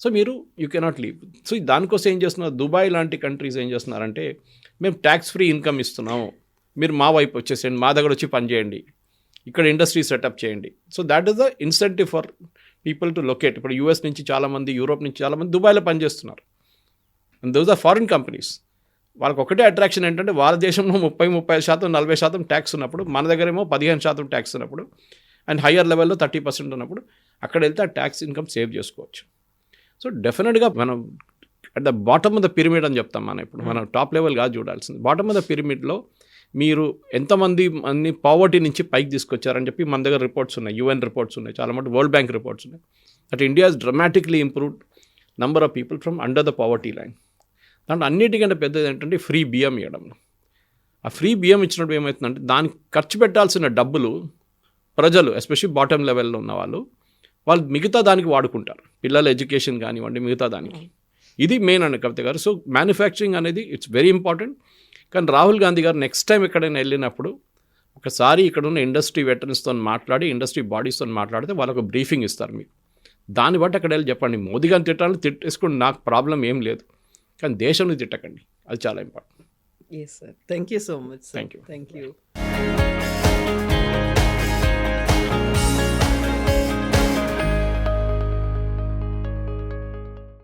సో మీరు యూ కెనాట్ లీవ్. సో దానికోసం ఏం చేస్తున్నారు, దుబాయ్ లాంటి కంట్రీస్ ఏం చేస్తున్నారంటే, మేము ట్యాక్స్ ఫ్రీ ఇన్కమ్ ఇస్తున్నాము, మీరు మా వైపు వచ్చేసేయండి, మా దగ్గర వచ్చి పని చేయండి, ఇక్కడ ఇండస్ట్రీ సెటప్ చేయండి. So that is the incentive for people to locate. ఇప్పుడు యూఎస్ నుంచి చాలామంది, యూరోప్ నుంచి చాలామంది దుబాయ్లో పనిచేస్తున్నారు. And those are foreign companies. వాళ్ళకి ఒకటే అట్రాక్షన్ ఏంటంటే, వాళ్ళ దేశంలో 30-35%, 40% ట్యాక్స్ ఉన్నప్పుడు, మన దగ్గరేమో 15% ట్యాక్స్ ఉన్నప్పుడు, అండ్ హయ్యర్ లెవెల్లో 30% ఉన్నప్పుడు, అక్కడ వెళ్తే ఆ ట్యాక్స్ ఇన్కమ్ సేవ్ చేసుకోవచ్చు. సో డెఫినెట్గా మనం at the bottom of the pyramid అని చెప్తాం మనం. ఇప్పుడు మనం టాప్ లెవెల్ కాదు చూడాల్సింది, బాటమ్ ఆఫ్ ద పిరమిడ్లో మీరు ఎంతమంది అన్ని పావర్టీ నుంచి పైకి తీసుకొచ్చారని చెప్పి మన దగ్గర రిపోర్ట్స్ ఉన్నాయి, యూఎన్ రిపోర్ట్స్ ఉన్నాయి, చాలా మటు వరల్డ్ బ్యాంక్ రిపోర్ట్స్ ఉన్నాయి. At India has డ్రమాటిక్లీ improved number of people from under the poverty line. దాంట్లో అన్నిటికంటే పెద్దది ఏంటంటే ఫ్రీ బియ్యం ఇవ్వడం. ఆ ఫ్రీ బియ్యం ఇచ్చినప్పుడు ఏమవుతుందంటే, దానికి ఖర్చు పెట్టాల్సిన డబ్బులు ప్రజలు, ఎస్పెషల్లీ బాటమ్ లెవెల్లో ఉన్న వాళ్ళు మిగతా దానికి వాడుకుంటారు, పిల్లల ఎడ్యుకేషన్ కానివ్వండి, మిగతా దానికి. ఇది మెయిన్ అండి కవిత గారు. సో మ్యానుఫ్యాక్చరింగ్ అనేది ఇట్స్ వెరీ ఇంపార్టెంట్. కానీ రాహుల్ గాంధీ గారు నెక్స్ట్ టైం ఎక్కడైనా వెళ్ళినప్పుడు ఒకసారి ఇక్కడ ఉన్న ఇండస్ట్రీ వెటరన్స్తో మాట్లాడి, ఇండస్ట్రీ బాడీస్తో మాట్లాడితే వాళ్ళకు బ్రీఫింగ్ ఇస్తారు మీకు. దాన్ని బట్టి అక్కడ వెళ్ళి చెప్పండి, మోదీ గారిని తిట్టాలని తిట్టేసుకోండి, నాకు ప్రాబ్లం ఏం లేదు, కానీ దేశంలో తిట్టకండి, అది చాలా important. Yes, sir. Thank you so much, sir. Thank you. Thank you.